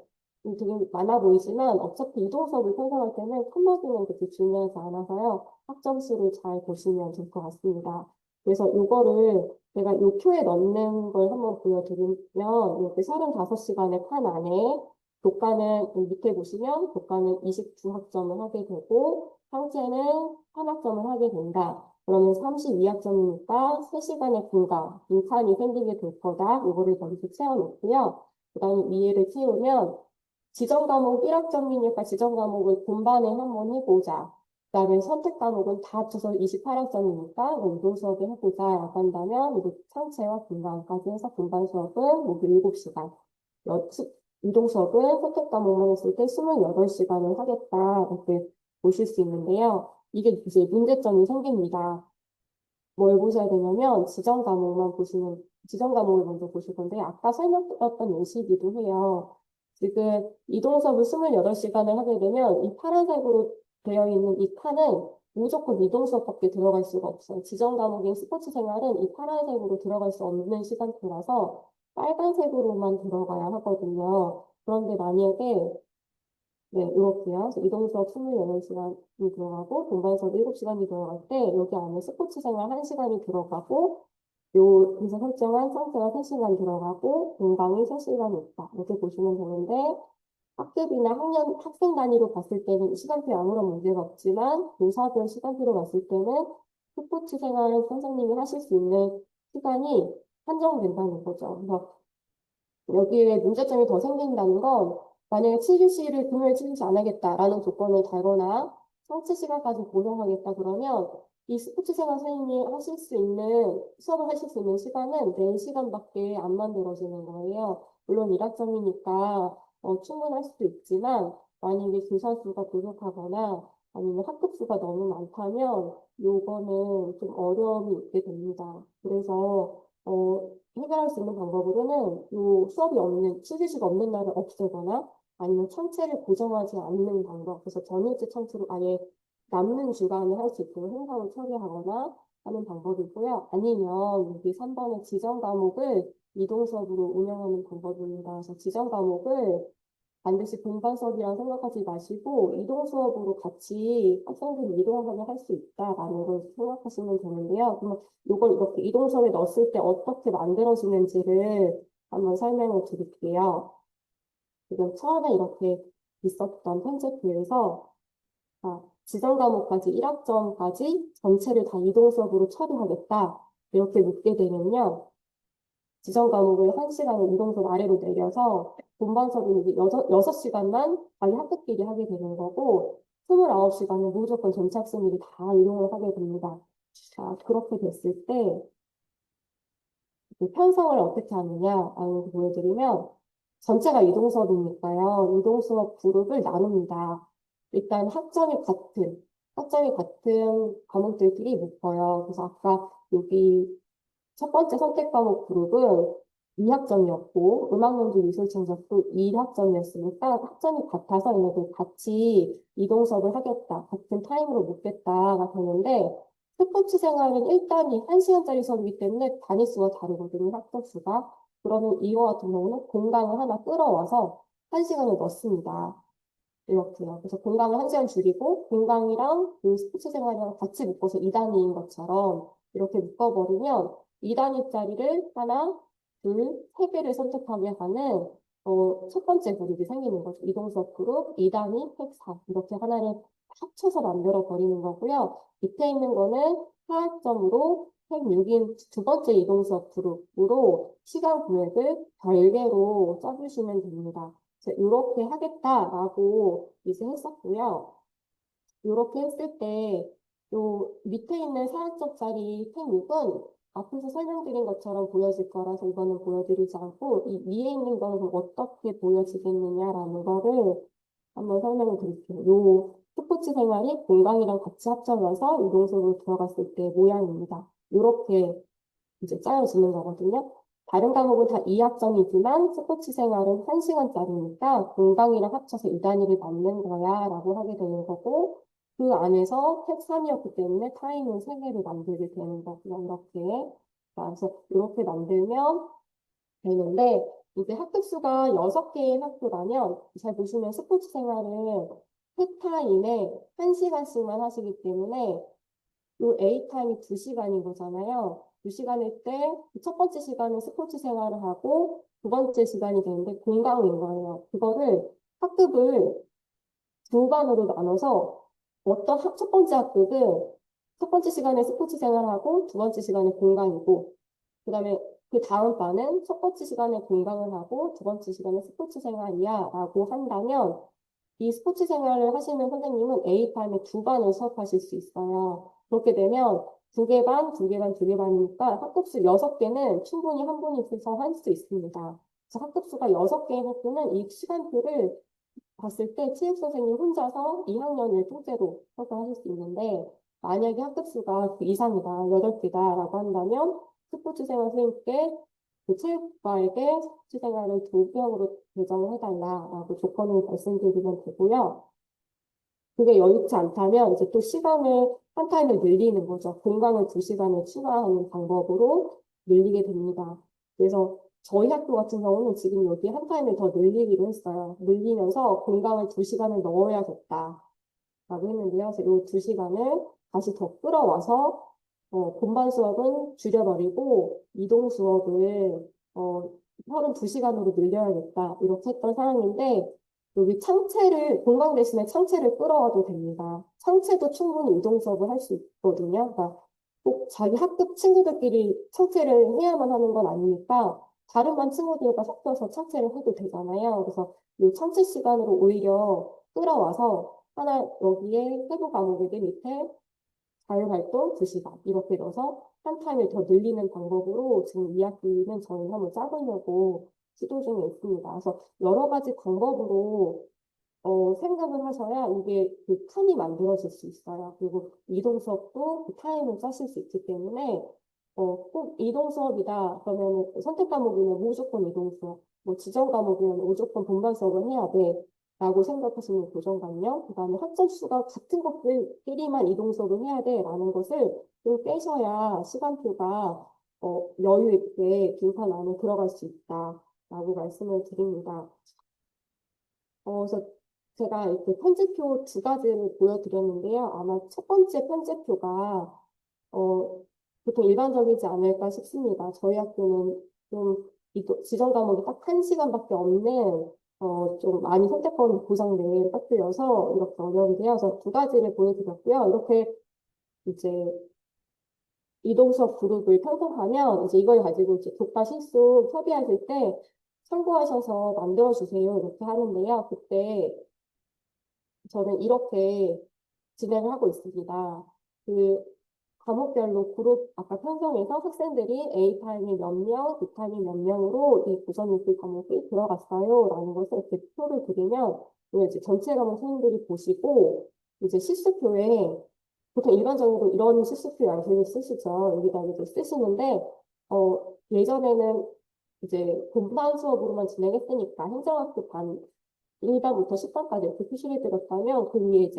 되게 많아 보이지만 어차피 이동 수업을 편성할 때는 칸막이는 그렇게 중요하지 않아서요. 학점 수를 잘 보시면 될 것 같습니다. 그래서 이거를 제가 요 표에 넣는 걸 한번 보여드리면 이렇게 35시간의 칸 안에 교과는 밑에 보시면 교과는 29학점을 하게 되고 상체는 1학점을 하게 된다. 그러면 32학점이니까 3시간의 분강, 빈칸이 생기게 될 거다. 이거를 여기서 채워놓고요. 그 다음에 위에를 채우면 지정 과목 1학점이니까 지정 과목을 본반에 한번 해보자. 그 다음에 선택 과목은 다 합쳐서 28학점이니까 이동 수업을 해보자. 라고 한다면 이제 상체와 분강까지 해서 분반 수업은 모두 7시간. 이동 수업은 선택 과목만 했을 때 28시간을 하겠다. 이렇게 보실 수 있는데요. 이게 이제 문제점이 생깁니다. 뭘 보셔야 되냐면 지정 과목을 먼저 보실 건데 아까 설명드렸던 예시이기도 해요. 지금 이동 수업을 28시간을 하게 되면 이 파란색으로 되어 있는 이 칸은 무조건 이동 수업밖에 들어갈 수가 없어요. 지정 과목인 스포츠 생활은 이 파란색으로 들어갈 수 없는 시간대라서 빨간색으로만 들어가야 하거든요. 그런데 만약에 네, 이렇게요. 그래서 이동 수업 28시간이 들어가고 동반 수업 7시간이 들어갈 때 여기 안에 스포츠 생활 1시간이 들어가고 여기서 설정한 상태가 3시간 들어가고 공강이 3시간 있다. 이렇게 보시면 되는데 학급이나 학생 단위로 봤을 때는 시간표에 아무런 문제가 없지만 교사별 시간표로 봤을 때는 스포츠 생활을 선생님이 하실 수 있는 시간이 한정된다는 거죠. 그래서 여기에 문제점이 더 생긴다는 건 만약에 7일치를 금요일 7일치 안 하겠다라는 조건을 달거나 성취 시간까지 보정하겠다 그러면 이 스포츠 생활 선생님이 하실 수 있는 수업을 하실 수 있는 시간은 4시간밖에 안 만들어지는 거예요. 물론 1학점이니까 충분할 수도 있지만 만약에 교사 수가 부족하거나 아니면 학급 수가 너무 많다면 요거는 좀 어려움이 있게 됩니다. 그래서 해결할 수 있는 방법으로는 요 수업이 없는, 실기시가 없는 날을 없애거나 아니면 청체를 고정하지 않는 방법. 그래서 전일제 청체로 아예 남는 주간에 할 수 있도록 행사를 처리하거나 하는 방법이고요. 아니면 여기 3번의 지정 과목을 이동 수업으로 운영하는 방법입니다. 그래서 지정 과목을 반드시 분반 수업이라고 생각하지 마시고 이동 수업으로 같이 학생들이 이동하게 할 수 있다라는 걸 생각하시면 되는데요. 그러면 이걸 이렇게 이동 수업에 넣었을 때 어떻게 만들어지는지를 한번 설명을 드릴게요. 지금 처음에 이렇게 있었던 편제표에서 지정 과목까지 1학점까지 전체를 다 이동 수업으로 처리하겠다. 이렇게 묻게 되면요. 지정 과목을 1시간을 이동수 아래로 내려서 본반 수업은 이제 6시간만 자기 학급끼리 하게 되는 거고 29시간은 무조건 전체 학생들이 다 이용을 하게 됩니다. 자, 그렇게 됐을 때 편성을 어떻게 하느냐 라는 거 보여드리면 전체가 이동 수업이니까요. 이동 수업 그룹을 나눕니다. 일단 학점이 같은 과목들끼리 묶어요. 그래서 아까 여기 첫 번째 선택 과목 그룹은 2학점이었고 음악연주 미술창작도 1학점이었으니까 학점이 같아서 얘네들 같이 이동 수업을 하겠다. 같은 타임으로 묶겠다가 되는데 스포츠 생활은 1단위 1시간짜리 수업이기 때문에 단위수가 다르거든요. 학점수가. 그러면 이거 같은 경우는 공강을 하나 끌어와서 1시간을 넣습니다. 이렇게요. 그래서 공강을 1시간 줄이고 공강이랑 그 스포츠 생활이랑 같이 묶어서 2단위인 것처럼 이렇게 묶어버리면 2단위짜리를 하나, 둘, 세 개를 선택하게 하는 첫 번째 그룹이 생기는 거죠. 이동수업 그룹, 2단위, 획4 이렇게 하나를 합쳐서 만들어 버리는 거고요. 밑에 있는 거는 하학점으로 획6인 두 번째 이동수업 그룹으로 시간 구획을 별개로 써주시면 됩니다. 이렇게 하겠다라고 이제 했었고요. 이렇게 했을 때, 요 밑에 있는 사학점짜리 펜6은 앞에서 설명드린 것처럼 보여질 거라서 이거는 보여드리지 않고, 이 위에 있는 거는 그럼 어떻게 보여지겠느냐라는 거를 한번 설명을 드릴게요. 요 스포츠 생활이 공강이랑 같이 합쳐져서 이동수업으로 들어갔을 때 모양입니다. 이렇게 이제 짜여지는 거거든요. 다른 과목은 다 2학점이지만 스포츠 생활은 1시간짜리니까 공강이랑 합쳐서 이 단위를 맞는 거야 라고 하게 되는 거고 그 안에서 탭 3이었기 때문에 타임은 3개를 만들게 되는 거고요. 이렇게. 그래서 이렇게 만들면 되는데 이제 학급 수가 6개의 학교라면 잘 보시면 스포츠 생활은 셋타임에 1시간씩만 하시기 때문에 요 A 타임이 2시간인 거잖아요. 2시간일 때 첫 번째 시간은 스포츠 생활을 하고 두 번째 시간이 되는데 공강인 거예요. 그거를 학급을 두 반으로 나눠서 첫 번째 학급은 첫 번째 시간에 스포츠 생활하고 두 번째 시간에 공강이고 그다음에 그 다음 반은 첫 번째 시간에 공강을 하고 두 번째 시간에 스포츠 생활이야 라고 한다면 이 스포츠 생활을 하시는 선생님은 A타임에 두 반을 수업하실 수 있어요. 그렇게 되면 두 개 반, 두 개 반, 두 개 반이니까 학급수 6개는 충분히 한 분이서 할 수 있습니다. 그래서 학급수가 6개의 학교는 이 시간표를 봤을 때 체육 선생님 혼자서 2학년을 통째로 해서 하실 수 있는데 만약에 학급수가 그 이상이다, 8개다라고 한다면 스포츠 생활 선생님께 그 체육과에게 스포츠 생활을 2병으로 배정을 해달라라고 조건을 말씀드리면 되고요. 그게 여의치 않다면 이제 또 시간을 한 타임을 늘리는 거죠. 공강을 2시간을 추가하는 방법으로 늘리게 됩니다. 그래서 저희 학교 같은 경우는 지금 여기 한 타임을 더 늘리기로 했어요. 늘리면서 공강을 2시간을 넣어야겠다. 라고 했는데요. 그래서 이 2시간을 다시 더 끌어와서 본반 수업은 줄여버리고 이동 수업을 32시간으로 늘려야겠다. 이렇게 했던 상황인데 여기 공강 대신에 창체를 끌어와도 됩니다. 창체도 충분히 이동 수업을 할 수 있거든요. 그러니까 꼭 자기 학급 친구들끼리 창체를 해야만 하는 건 아니니까 다른 반 친구들과 섞여서 창체를 해도 되잖아요. 그래서 이 창체 시간으로 오히려 끌어와서 하나 여기에 세부 과목들 밑에 자율활동 2시간 이렇게 넣어서 한 타임을 더 늘리는 방법으로 지금 2학기는 저희 한번 짜보려고 시도 중에 있습니다. 그래서 여러 가지 방법으로 생각을 하셔야 이게 그 칸이 만들어질 수 있어요. 그리고 이동 수업도 그 타임을 짜실 수 있기 때문에 꼭 이동 수업이다. 그러면 선택 과목이면 무조건 이동 수업, 뭐 지정 과목이면 무조건 본반 수업을 해야 돼. 라고 생각하시는 고정관념, 그다음에 학점 수가 같은 것들끼리만 이동 수업을 해야 돼. 라는 것을 좀 빼셔야 시간표가 여유 있게 빈칸 안에 들어갈 수 있다. 라고 말씀을 드립니다. 그래서 제가 이렇게 편집표 두 가지를 보여드렸는데요. 아마 첫 번째 편집표가 보통 일반적이지 않을까 싶습니다. 저희 학교는 좀 지정 과목이 딱 1시간밖에 없는 좀 많이 선택권 보장된 학교여서 이렇게 어려운데요. 그래서 두 가지를 보여드렸고요. 이렇게 이제 이동 수업 그룹을 편성하면 이제 이걸 가지고 이제 교과 실수 협의하실 때 참고하셔서 만들어 주세요. 이렇게 하는데요. 그때 저는 이렇게 진행을 하고 있습니다. 그 과목별로 그룹 아까 편성해서 학생들이 A 타임이 몇 명, B 타임이 몇 명으로 이 고전일기 과목이 들어갔어요. 라는 것을 이렇게 표를 드리면 이제 전체 과목 선생님들이 보시고 이제 실수표에 보통 일반적으로 이런 실수표 양식을 쓰시죠. 여기다 이제 쓰시는데 예전에는 이제 본반 수업으로만 진행했으니까 행정학부 반 1반부터 10반까지 이렇게 표시를 드렸다면 그 위에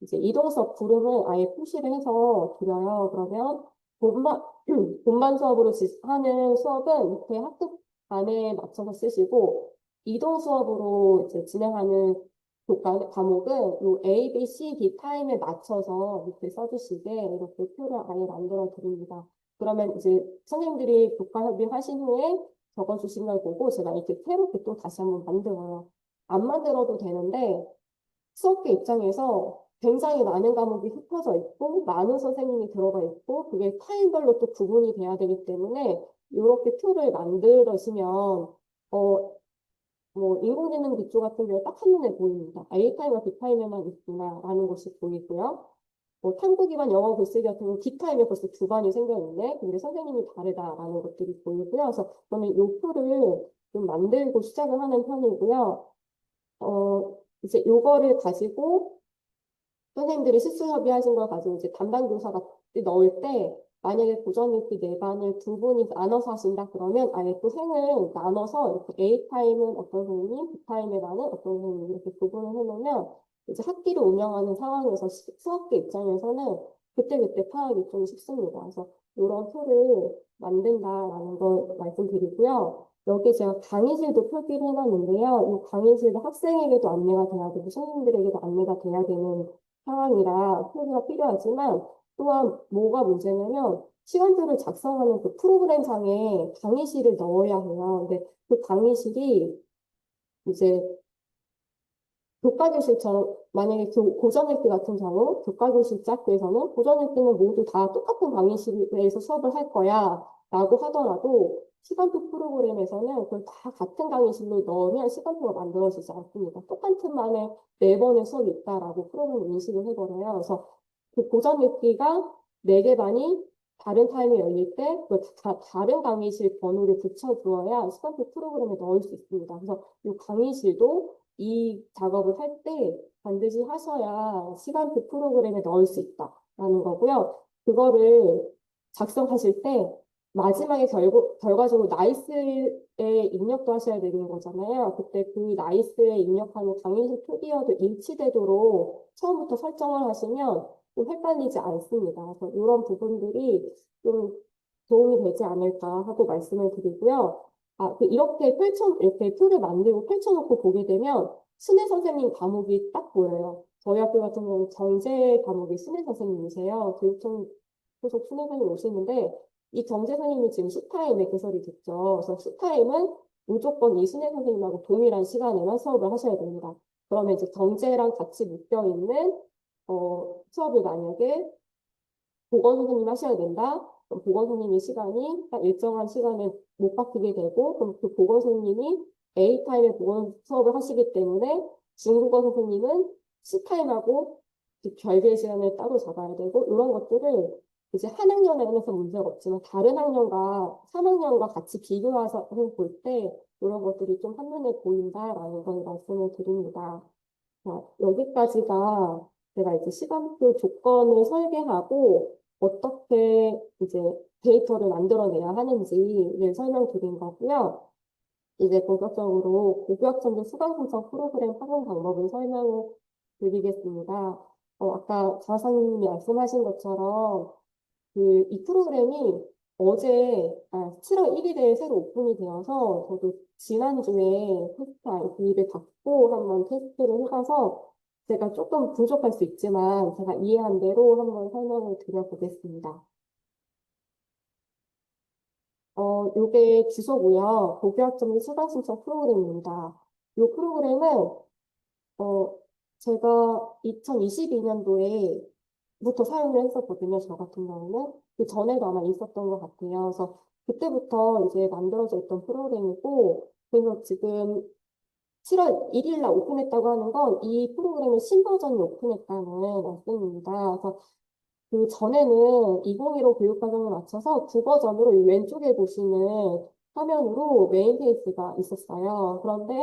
이제 이동 수업 구름을 아예 표시를 해서 드려요. 그러면 본반, 본반 수업으로 하는 수업은 밑에 학급 반에 맞춰서 쓰시고 이동 수업으로 이제 진행하는 과목은 요 A, B, C, D 타임에 맞춰서 밑에 써주시게 이렇게 표를 아예 만들어 드립니다. 그러면 이제 선생님들이 교과 협의하신 후에 적어주신 걸 보고 제가 이렇게 새롭게 또 다시 한번 만들어요. 안 만들어도 되는데 수업계 입장에서 굉장히 많은 과목이 흩어져 있고 많은 선생님이 들어가 있고 그게 타임별로 또 구분이 돼야 되기 때문에 이렇게 표를 만들어시면 뭐 인공지능 기초 같은 경우 딱 한눈에 보입니다. A 타임과 B 타임에만 있구나라는 것이 보이고요. 뭐 탐구 기반 영어 글쓰기 같은 경우 D 타임에 벌써 두 반이 생겼는데 근데 선생님이 다르다라는 것들이 보이고요. 그래서 저는 이 표를 좀 만들고 시작을 하는 편이고요. 이제 요거를 가지고 선생님들이 실수 협의하신 걸 가지고 이제 담당 교사가 넣을 때 만약에 고전일기 네 반을 두 분이 나눠서 하신다 그러면 아예 또 생을 나눠서 이렇게 A 타임은 어떤 선생님, B 타임에 나는 어떤 선생님 이렇게 구분을 해놓으면 이제 학기를 운영하는 상황에서 수학계 입장에서는 그때그때 파악이 좀 쉽습니다. 그래서 이런 표를 만든다라는 걸 말씀드리고요. 여기 제가 강의실도 표기를 해놨는데요. 이 강의실도 학생에게도 안내가 돼야 되고 선생님들에게도 안내가 돼야 되는 상황이라 표기가 필요하지만 또한 뭐가 문제냐면 시간표를 작성하는 그 프로그램상에 강의실을 넣어야 해요. 근데 그 강의실이 이제 교과교실처럼 만약에 고전읽기 같은 경우 교과교실 짝에서는 고전읽기는 모두 다 똑같은 강의실에서 수업을 할 거야 라고 하더라도 시간표 프로그램에서는 그걸 다 같은 강의실로 넣으면 시간표가 만들어지지 않습니다. 똑같은 반에 4번의 수업이 있다라고 프로그램 인식을 해버려요. 그래서 그 고전읽기가 4개 반이 다른 타임에 열릴 때 그걸 다 다른 강의실 번호를 붙여주어야 시간표 프로그램에 넣을 수 있습니다. 그래서 이 강의실도 이 작업을 할 때 반드시 하셔야 시간표 프로그램에 넣을 수 있다라는 거고요. 그거를 작성하실 때 마지막에 결과적으로 나이스에 입력도 하셔야 되는 거잖아요. 그때 그 나이스에 입력하는 강의실 표기어도 일치되도록 처음부터 설정을 하시면 좀 헷갈리지 않습니다. 그래서 이런 부분들이 좀 도움이 되지 않을까 하고 말씀을 드리고요. 이렇게 표를 만들고 펼쳐놓고 보게 되면 신혜 선생님 과목이 딱 보여요. 저희 학교 같은 경우는 정제 과목이 신혜 선생님이세요. 교육청 소속 신혜 선생님 오시는데 이 정제 선생님이 지금 C타임에 개설이 됐죠. 그래서 C타임은 무조건 이순혜 선생님하고 동일한 시간에만 수업을 하셔야 됩니다. 그러면 이제 경제랑 같이 묶여 있는 수업을 만약에 보건 선생님 하셔야 된다. 그럼 보건 선생님의 시간이 딱 일정한 시간에 못 바뀌게 되고, 그럼 그 보건 선생님이 A 타임에 보건 수업을 하시기 때문에 중국어 선생님은 C 타임하고 별개의 시간을 따로 잡아야 되고, 이런 것들을 이제 한 학년에 한해서 문제가 없지만 다른 학년과 3학년과 같이 비교해서 볼 때 이런 것들이 좀 한눈에 보인다라는 걸 말씀을 드립니다. 자, 여기까지가 제가 이제 시간표 조건을 설계하고 어떻게 이제 데이터를 만들어내야 하는지를 설명드린 거고요. 이제 본격적으로 고교학생들 수강 신청 프로그램 활용 방법을 설명을 드리겠습니다. 아까 자사님이 말씀하신 것처럼 이 프로그램이 7월 1일에 새로 오픈이 되어서 저도 지난주에 테스트 아이디를 받고 한번 테스트를 해봐서 제가 조금 부족할 수 있지만 제가 이해한 대로 한번 설명을 드려보겠습니다. 요게 주소고요. 고교학점리 수강 신청 프로그램입니다. 이 프로그램은 제가 2022년도에 부터 사용을 했었거든요. 저 같은 경우는. 그 전에도 아마 있었던 것 같아요. 그래서 그때부터 이제 만들어져 있던 프로그램이고, 그래서 지금 7월 1일 날 오픈했다고 하는 건 이 프로그램의 신버전이 오픈했다는 말씀입니다. 그래서 그 전에는 2015 교육과정을 맞춰서 국어전으로 이 왼쪽에 보시는 화면으로 메인 페이지가 있었어요. 그런데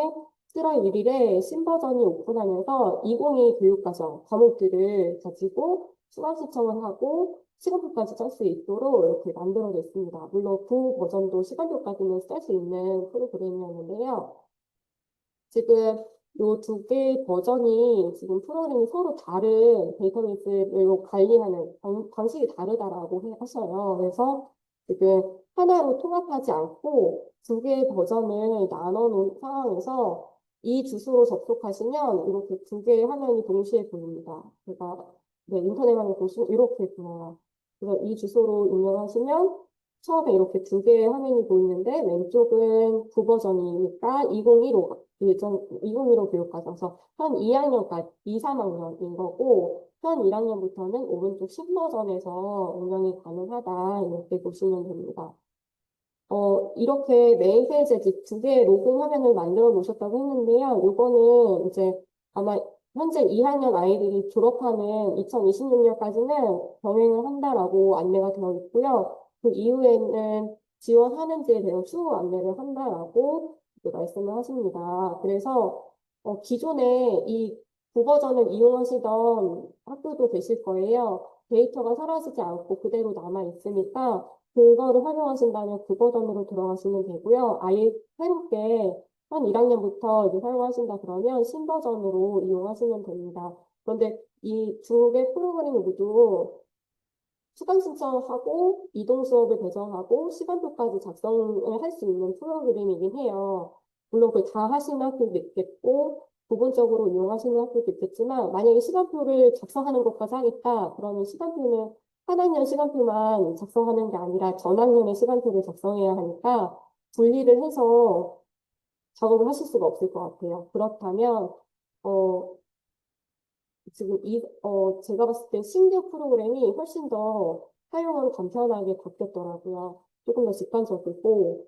7월 1일에 신버전이 오픈하면서 2022 교육과정 과목들을 가지고 수강 신청을 하고 시간표까지 짤 수 있도록 이렇게 만들어져 있습니다. 물론 그 버전도 시간표까지는 짤 수 있는 프로그램이었는데요. 지금 요 두 개의 버전이 지금 프로그램이 서로 다른 데이터베이스로 관리하는 방식이 다르다라고 하셔요. 그래서 지금 하나로 통합하지 않고 두 개의 버전을 나눠 놓은 상황에서 이 주소로 접속하시면 이렇게 두 개의 화면이 동시에 보입니다. 제가 네, 인터넷 화면 보시면 이렇게 보여요. 그래서 이 주소로 입력하시면 처음에 이렇게 두 개의 화면이 보이는데 왼쪽은 구버전이니까 2015 2015 교육과정에서 현 2학년까지 2, 3학년인 거고 현 1학년부터는 오른쪽 신버전에서 운영이 가능하다 이렇게 보시면 됩니다. 이렇게 메인 페이지에 두 개의 로그인 화면을 만들어 놓으셨다고 했는데요. 이거는 이제 아마 현재 2학년 아이들이 졸업하는 2026년까지는 병행을 한다라고 안내가 되어 있고요. 그 이후에는 지원하는지에 대한 추후 안내를 한다라고 말씀을 하십니다. 그래서 기존에 이 구버전을 이용하시던 학교도 계실 거예요. 데이터가 사라지지 않고 그대로 남아 있으니까 그거를 활용하신다면 그 버전으로 들어가시면 되고요. 아예 새롭게 한 1학년부터 이제 사용하신다 그러면 신버전으로 이용하시면 됩니다. 그런데 이 두 개 프로그램 모두 수강 신청하고 이동 수업을 배정하고 시간표까지 작성을 할 수 있는 프로그램이긴 해요. 물론 그걸 다 하시는 학교도 있겠고 부분적으로 이용하시는 학교도 있겠지만 만약에 시간표를 작성하는 것까지 하겠다 그러면 시간표는 한 학년 시간표만 작성하는 게 아니라 전 학년의 시간표를 작성해야 하니까 분리를 해서 작업을 하실 수가 없을 것 같아요. 그렇다면 어, 지금 제가 봤을 때 신규 프로그램이 훨씬 더 사용하기 간편하게 바뀌었더라고요. 조금 더 직관적이고,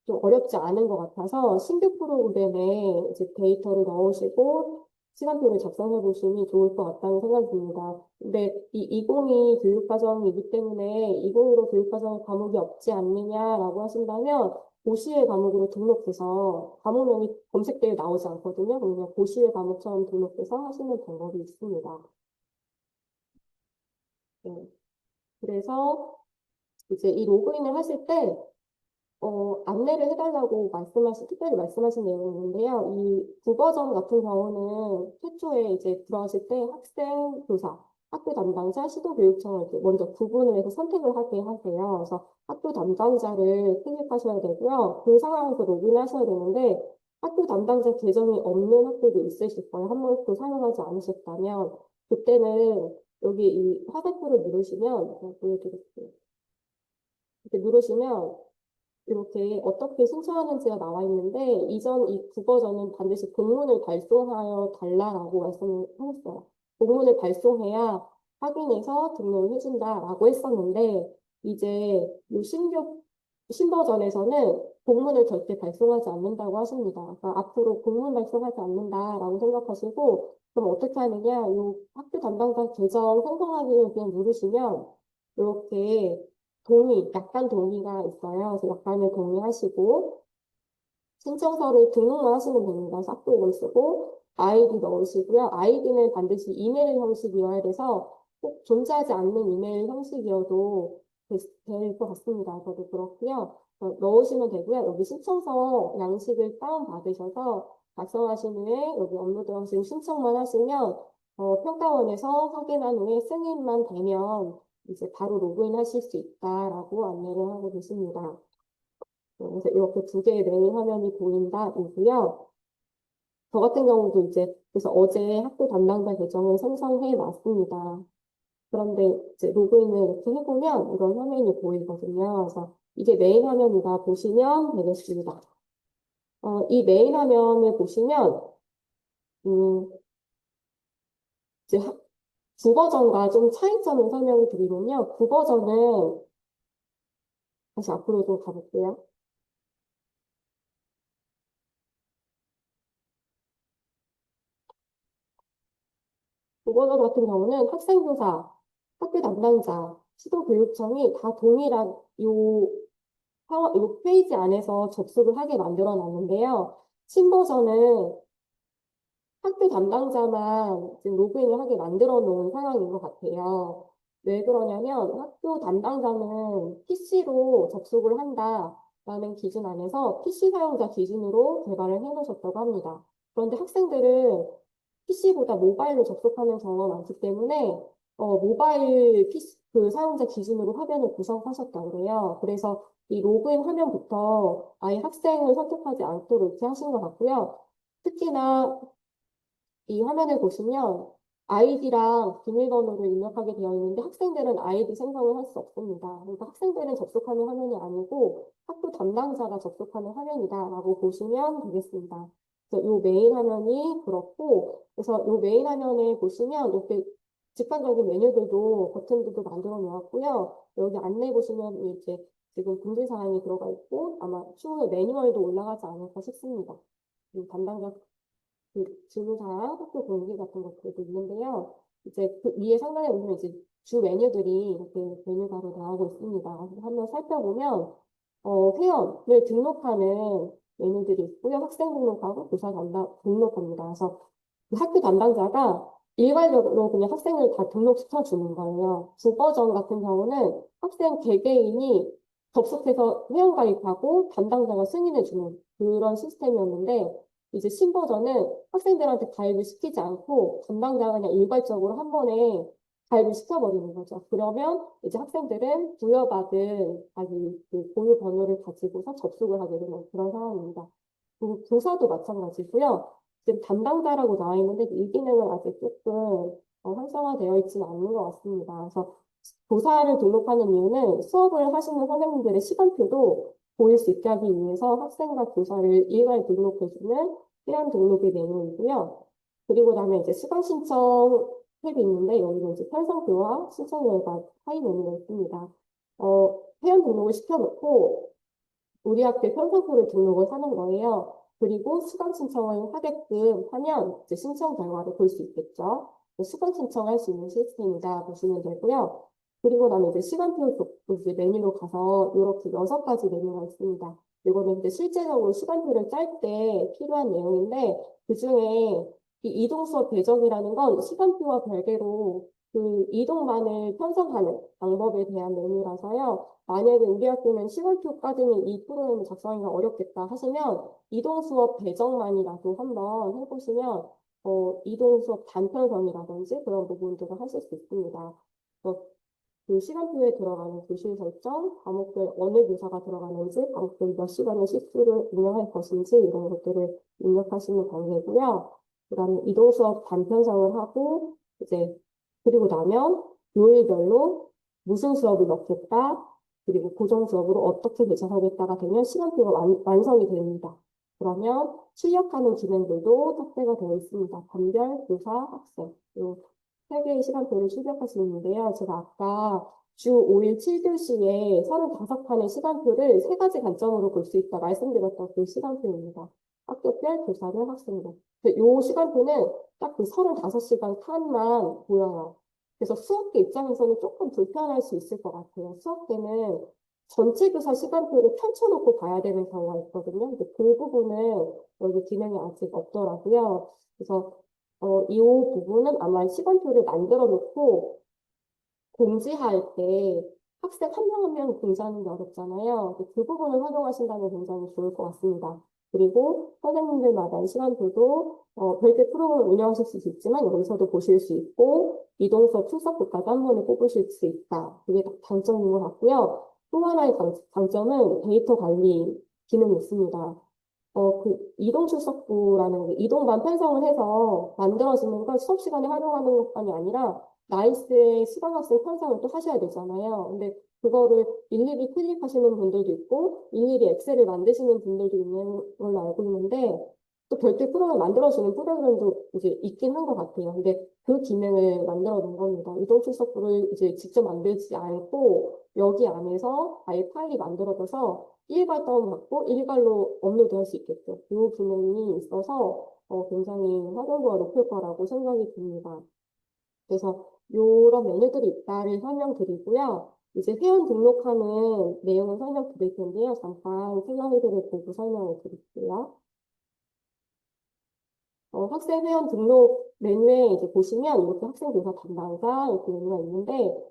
좀 어렵지 않은 것 같아서 신규 프로그램에 이제 데이터를 넣으시고 시간표를 작성해 보시면 좋을 것 같다는 생각이 듭니다. 근데 이 2022 교육과정이기 때문에 2015 교육과정 과목이 없지 않느냐라고 하신다면 고시의 과목으로 등록해서 과목명이 검색대에 나오지 않거든요. 그냥 고시의 과목처럼 등록해서 하시는 방법이 있습니다. 네. 그래서 이제 이 로그인을 하실 때 안내를 해달라고 특별히 말씀하신 내용이 있는데요. 이 구버전 같은 경우는 최초에 이제 들어가실 때 학생, 교사, 학교 담당자, 시도교육청을 이렇게 먼저 구분을 해서 선택을 하게 하세요. 그래서 학교 담당자를 클릭하셔야 되고요. 그 상황에서 로그인하셔야 되는데 학교 담당자 계정이 없는 학교도 있으실 거예요. 한 번도 사용하지 않으셨다면 그때는 여기 이 화살표를 누르시면 제가 보여드릴게요. 이렇게 누르시면 이렇게 어떻게 신청하는지가 나와 있는데 이전 이 국어전은 반드시 공문을 발송하여 달라라고 말씀을 하셨어요. 공문을 발송해야 확인해서 등록을 해준다라고 했었는데 이제 이 신버전에서는 공문을 절대 발송하지 않는다고 하십니다. 그러니까 앞으로 공문 발송하지 않는다라고 생각하시고 그럼 어떻게 하느냐? 이 학교 담당자 계정 생성하기를 그냥 누르시면 이렇게 약간 동의가 있어요. 그래서 약간을 동의하시고, 신청서를 등록만 하시면 됩니다. 그래서 학교 이름 쓰고, 아이디 넣으시고요. 아이디는 반드시 이메일 형식이어야 돼서 꼭 존재하지 않는 이메일 형식이어도 될 것 같습니다. 저도 그렇고요. 넣으시면 되고요. 여기 신청서 양식을 다운받으셔서 작성하신 후에 여기 업로드 하시고 신청만 하시면 평가원에서 확인한 후에 승인만 되면 이제 바로 로그인 하실 수 있다라고 안내를 하고 계십니다. 그래서 이렇게 두 개의 메인 화면이 보인다이고요. 저 같은 경우도 이제 그래서 어제 학교 담당자 계정을 생성해 놨습니다. 그런데 이제 로그인을 이렇게 해보면 이런 화면이 보이거든요. 그래서 이게 메인 화면이다 보시면 되겠습니다. 이 메인 화면을 보시면 이제 국어전과 좀 차이점을 설명을 드리면요. 국어전은 다시 앞으로 좀 가볼게요. 국어전 같은 경우는 학생교사, 학교 담당자, 시도교육청이 다 동일한 요 페이지 안에서 접속을 하게 만들어 놨는데요. 신버전은 학교 담당자만 지금 로그인을 하게 만들어 놓은 상황인 것 같아요. 왜 그러냐면 학교 담당자는 PC로 접속을 한다라는 기준 안에서 PC 사용자 기준으로 개발을 해 놓으셨다고 합니다. 그런데 학생들은 PC보다 모바일로 접속하는 경우가 많기 때문에 모바일 PC 그 사용자 기준으로 화면을 구성하셨다고 그래요. 그래서 이 로그인 화면부터 아예 학생을 선택하지 않도록 이렇게 하신 것 같고요. 특히나 이 화면을 보시면 아이디랑 비밀번호를 입력하게 되어 있는데 학생들은 아이디 생성을 할 수 없습니다. 그러니까 학생들은 접속하는 화면이 아니고 학교 담당자가 접속하는 화면이다라고 보시면 되겠습니다. 그래서 이 메인 화면이 그렇고, 그래서 이 메인 화면에 보시면 이렇게 직관적인 메뉴들도 버튼들도 만들어 놓았고요. 여기 안내 보시면 이렇게 지금 공지사항이 들어가 있고 아마 추후에 매뉴얼도 올라가지 않을까 싶습니다. 담당자 주무사항, 학교 공지 같은 것들도 있는데요. 이제 그 위에 상단에 보면 이제 주 메뉴들이 이렇게 메뉴바로 나오고 있습니다. 한번 살펴보면 회원을 등록하는 메뉴들이 있고요. 학생 등록하고 교사 담당 등록합니다. 그래서 그 학교 담당자가 일괄적으로 그냥 학생을 다 등록시켜 주는 거예요. 국버전 같은 경우는 학생 개개인이 접속해서 회원가입하고 담당자가 승인해 주는 그런 시스템이었는데 이제 신버전은 학생들한테 가입을 시키지 않고 담당자가 그냥 일괄적으로 한 번에 가입을 시켜버리는 거죠. 그러면 이제 학생들은 부여받은 자기 그 고유 번호를 가지고서 접속을 하게 되는 그런 상황입니다. 그리고 교사도 마찬가지고요. 지금 담당자라고 나와 있는데 이 기능은 아직 조금 활성화되어 있지는 않는 것 같습니다. 그래서 교사를 등록하는 이유는 수업을 하시는 선생님들의 시간표도 보일 수 있게 하기 위해서 학생과 교사를 일괄 등록해주는 회원 등록의 메뉴이고요. 그리고 다음에 이제 수강 신청 탭이 있는데 여기는 이제 편성표와 신청 결과 하이 메뉴가 있습니다. 회원 등록을 시켜놓고 우리 학교 편성표를 등록을 하는 거예요. 그리고 수강 신청을 하게끔 하면 이제 신청 결과를 볼 수 있겠죠. 수강 신청할 수 있는 시스템이다 보시면 되고요. 그리고 나면 이제 시간표 이제 메뉴로 가서 이렇게 6가지 메뉴가 있습니다. 이거는 이제 실제적으로 시간표를 짤 때 필요한 내용인데 그중에 이 이동 수업 배정이라는 건 시간표와 별개로 그 이동만을 편성하는 방법에 대한 메뉴라서요. 만약에 우리 학교는 시간표까지는 이 프로그램을 작성하기가 어렵겠다 하시면 이동 수업 배정만이라도 한번 해보시면 이동 수업 단편성이라든지 그런 부분들을 하실 수 있습니다. 그 시간표에 들어가는 교실 설정, 과목별 어느 교사가 들어가는지, 과목별 몇 시간의 식수를 운영할 것인지 이런 것들을 입력하시면 되고요. 그다음에 이동 수업 단편성을 하고 이제 그리고 나면 요일별로 무슨 수업을 넣겠다, 그리고 고정 수업으로 어떻게 대처하겠다가 되면 시간표가 완성이 됩니다. 그러면 출력하는 기능들도 탑재가 되어 있습니다. 단별, 교사, 학생. 세 개의 시간표를 출력할 수 있는데요. 제가 아까 주 5일 7교시에 35판의 시간표를 세 가지 관점으로 볼 수 있다 말씀드렸던 그 시간표입니다. 학교별, 교사별, 학생별. 이 시간표는 딱 그 35시간 칸만 보여요. 그래서 수업계 입장에서는 조금 불편할 수 있을 것 같아요. 수업 때는 전체 교사 시간표를 펼쳐놓고 봐야 되는 경우가 있거든요. 근데 그 부분은 여기 기능이 아직 없더라고요. 그래서 이 부분은 아마 시간표를 만들어 놓고 공지할 때 학생 한 명 한 명 공지하는 게 어렵잖아요. 그 부분을 활용하신다면 굉장히 좋을 것 같습니다. 그리고 선생님들마다 시간표도 별도의 프로그램을 운영하실 수 있지만 여기서도 보실 수 있고 이동서 출석부까지 한 번에 뽑으실 수 있다. 그게 장점인 것 같고요. 또 하나의 장점은 데이터 관리 기능이 있습니다. 이동 출석부라는 게 이동만 편성을 해서 만들어지는 걸 수업 시간에 활용하는 것만이 아니라 나이스의 수강학생 편성을 또 하셔야 되잖아요. 근데 그거를 일일이 클릭하시는 분들도 있고 일일이 엑셀을 만드시는 분들도 있는 걸로 알고 있는데 또 별도의 프로그램 만들어주는 프로그램도 이제 있긴 한 것 같아요. 근데 그 기능을 만들어 놓은 겁니다. 이동 출석부를 이제 직접 만들지 않고 여기 안에서 아예 파일이 만들어져서 일괄 다운받고 일괄로 업로드할 수 있게끔 이 기능이 있어서 굉장히 활용도가 높을 거라고 생각이 듭니다. 그래서 이런 메뉴들이 있다를 설명드리고요. 이제 회원 등록하는 내용을 설명드릴 텐데요. 잠깐 슬라이드를 보고 설명을 드릴게요. 학생 회원 등록 메뉴에 이제 보시면 이렇게 학생 교사 담당자 이렇게 메뉴가 있는데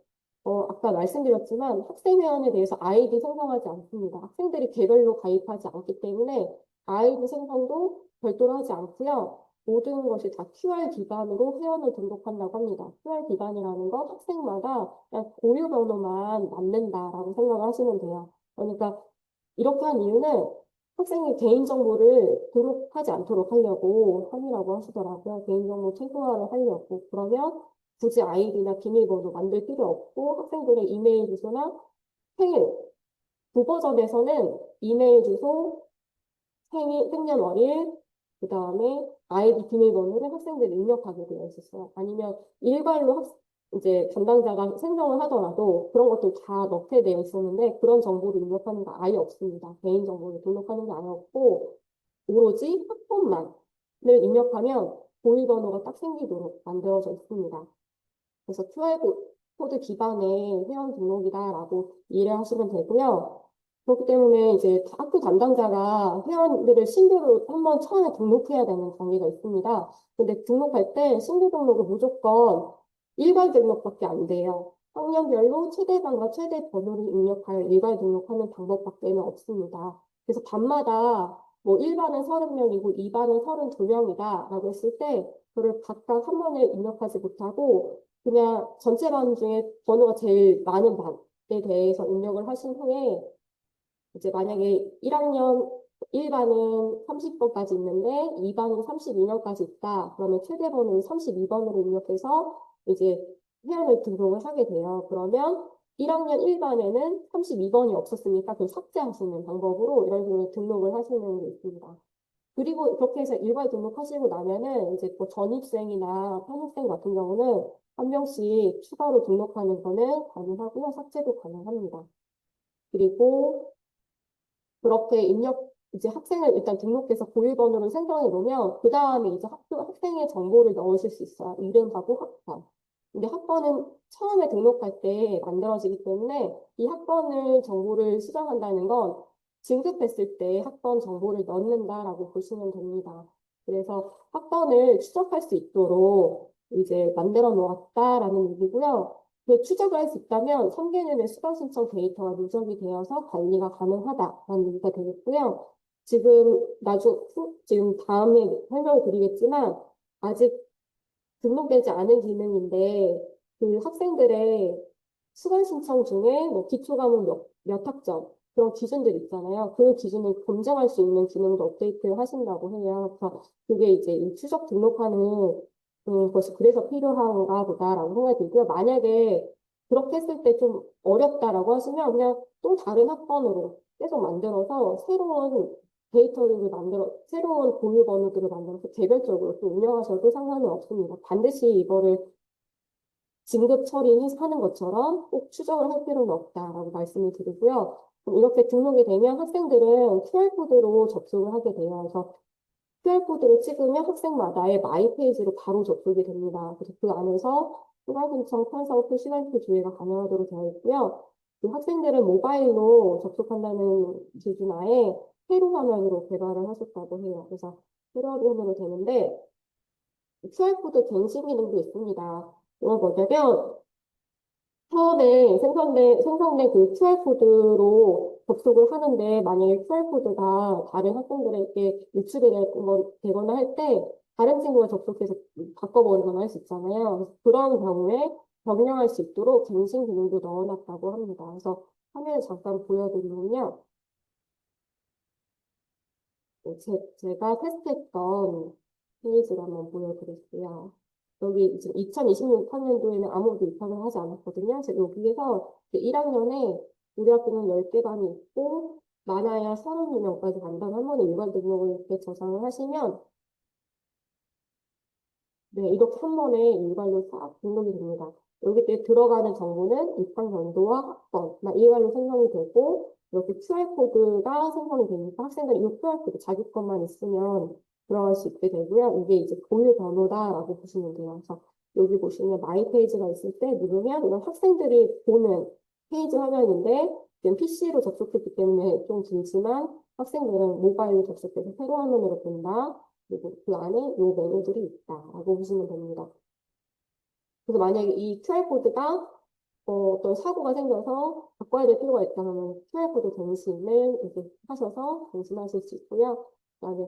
아까 말씀드렸지만 학생회원에 대해서 아이디 생성하지 않습니다. 학생들이 개별로 가입하지 않기 때문에 아이디 생성도 별도로 하지 않고요. 모든 것이 다 QR 기반으로 회원을 등록한다고 합니다. QR 기반이라는 건 학생마다 그냥 고유 번호만 맞는다라고 생각을 하시면 돼요. 그러니까 이렇게 한 이유는 학생의 개인정보를 등록하지 않도록 하려고 함이라고 하시더라고요. 개인정보 최소화를 하려고. 그러면 굳이 아이디나 비밀번호 만들 필요 없고 학생들의 이메일 주소나 생일, 두 버전에서는 이메일 주소, 생일, 생년월일, 그 다음에 아이디 비밀번호를 학생들이 입력하게 되어 있었어요. 아니면 일괄로 이제 담당자가 생성을 하더라도 그런 것들 다 넣게 되어 있었는데 그런 정보를 입력하는 거 아예 없습니다. 개인 정보를 등록하는 게 아예 없고 오로지 학번만을 입력하면 보이번호가 딱 생기도록 만들어져 있습니다. 그래서 QR코드 기반의 회원 등록이다라고 이해하시면 되고요. 그렇기 때문에 이제 학교 담당자가 회원들을 신규로 한번 처음에 등록해야 되는 단계가 있습니다. 근데 등록할 때 신규 등록은 무조건 일괄 등록밖에 안 돼요. 학년별로 최대반과 최대 번호를 입력하여 일괄 등록하는 방법밖에는 없습니다. 그래서 반마다 뭐 1반은 30명이고 2반은 32명이다 라고 했을 때 그를 각각 한 번에 입력하지 못하고 그냥 전체 반 중에 번호가 제일 많은 반에 대해서 입력을 하신 후에 이제 만약에 1학년 1반은 30번까지 있는데 2반은 32명까지 있다. 그러면 최대 번호는 32번으로 입력해서 이제 회원을 등록을 하게 돼요. 그러면 1학년 1반에는 32번이 없었으니까 그걸 삭제하시는 방법으로 이런 식으로 등록을 하시는 게 있습니다. 그리고 그렇게 해서 일괄 등록하시고 나면은 이제 뭐 전입생이나 편입생 같은 경우는 한 명씩 추가로 등록하는 거는 가능하고요. 삭제도 가능합니다. 그리고 그렇게 이제 학생을 일단 등록해서 고일번호를 생성해 놓으면 그 다음에 이제 학생의 정보를 넣으실 수 있어요. 이름하고 학번. 근데 학번은 처음에 등록할 때 만들어지기 때문에 이 학번을 정보를 수정한다는 건 진급했을 때 학번 정보를 넣는다라고 보시면 됩니다. 그래서 학번을 추적할 수 있도록 이제 만들어 놓았다라는 얘기고요. 그 추적을 할 수 있다면 3개년의 수강 신청 데이터가 누적이 되어서 관리가 가능하다라는 얘기가 되겠고요. 지금 다음에 설명을 드리겠지만 아직 등록되지 않은 기능인데 그 학생들의 수강 신청 중에 뭐 기초 과목 몇 학점 그런 기준들 있잖아요. 그 기준을 검증할 수 있는 기능도 업데이트를 하신다고 해요. 그래서 그게 이제 이 추적 등록하는 것이 그래서 필요한가 보다라고 생각이 들고요. 만약에 그렇게 했을 때 좀 어렵다라고 하시면 그냥 또 다른 학번으로 계속 만들어서 새로운 데이터를 만들어, 새로운 공유 번호들을 만들어서 개별적으로 또 운영하셔도 상관은 없습니다. 반드시 이거를 진급 처리하는 것처럼 꼭 추적을 할 필요는 없다라고 말씀을 드리고요. 그럼 이렇게 등록이 되면 학생들은 QR코드로 접속을 하게 돼요. 그래서 QR코드를 찍으면 학생마다의 마이 페이지로 바로 접속이 됩니다. 그래서 그 안에서 수강 신청, 편성, 시간표 조회가 가능하도록 되어 있고요. 그 학생들은 모바일로 접속한다는 기준 하에 세로 화면으로 개발을 하셨다고 해요. 그래서 세로 화면으로 되는데 QR코드 갱신 기능도 있습니다. 이건 뭐냐면 생성된 그 QR코드로 접속을 하는데, 만약에 QR코드가 다른 학생들에게 되거나 할 때, 다른 친구가 접속해서 바꿔버리거나 할 수 있잖아요. 그래서 그런 경우에 변경할 수 있도록 갱신 기능도 넣어놨다고 합니다. 그래서 화면을 잠깐 보여드리면요. 제가 테스트했던 페이지를 한번 보여드릴게요. 여기 지금 2026학년도에는 아무도 입학을 하지 않았거든요. 그래서 여기에서 1학년에 우리 학교는 10개 반이 있고 많아야 32명까지 간다고 한 번에 일괄 등록을 이렇게 저장을 하시면 네, 이렇게 한 번에 일괄로 싹 등록이 됩니다. 여기 때 들어가는 정보는 입학 연도와 학번, 일괄로 생성이 되고, 이렇게 QR코드가 생성이 되니까 학생들이 이 QR코드 자기 것만 있으면 들어갈 수 있게 되고요. 이게 이제 공유 번호다라고 보시면 돼요. 그래서 여기 보시면 마이 페이지가 있을 때 누르면 이건 학생들이 보는 페이지 화면인데, 지금 PC로 접속했기 때문에 좀 길지만 학생들은 모바일로 접속해서 세로 화면으로 본다. 그리고 그 안에 이 메뉴들이 있다라고 보시면 됩니다. 그래서 만약에 이 QR코드가 어떤 사고가 생겨서 바꿔야 될 필요가 있다 하면 QR코드 갱신을 이렇게 하셔서 갱신하실 수 있고요. 그다음에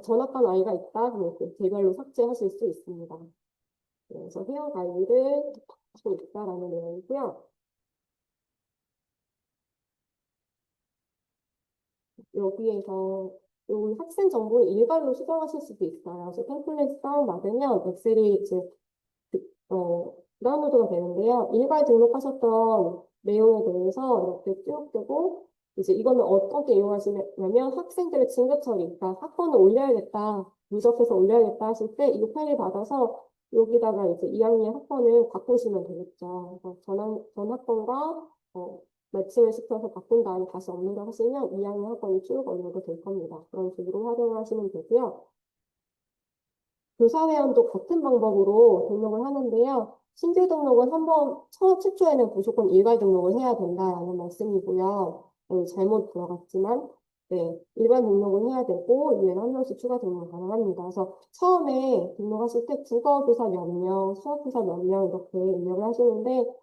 전학간 아이가 있다 그러면 이렇게 개별로 삭제하실 수 있습니다. 그래서 회원 관리를 하고 있다라는 내용이고요. 여기에서 이 학생 정보를 일괄로 수정하실 수도 있어요. 그래서 템플릿 다운받으면 엑셀이 이제 다운로드가 되는데요. 일괄 등록하셨던 내용에 대해서 이렇게 쭉 뜨고, 이제 이거는 어떻게 이용하시냐면 학생들의 진급 처리, 그러니까 학번을 올려야겠다, 누적해서 올려야겠다 하실 때 이 파일을 받아서 여기다가 이제 2학년 학번을 바꾸시면 되겠죠. 그래서 전 학번과 매칭을 시켜서 바꾼 다음에 다시 업로드 하시면 2학년 학번이 쭉 업로드 될 겁니다. 그런 식으로 활용을 하시면 되고요. 교사회원도 같은 방법으로 등록을 하는데요. 신규 등록은 최초에는 무조건 일괄 등록을 해야 된다라는 말씀이고요. 잘못 들어갔지만, 네, 일반 등록을 해야 되고, 이후에는 한 명씩 추가 등록 가능합니다. 그래서 처음에 등록하실 때 국어교사 몇 명, 수학교사 몇 명 이렇게 입력을 하시는데,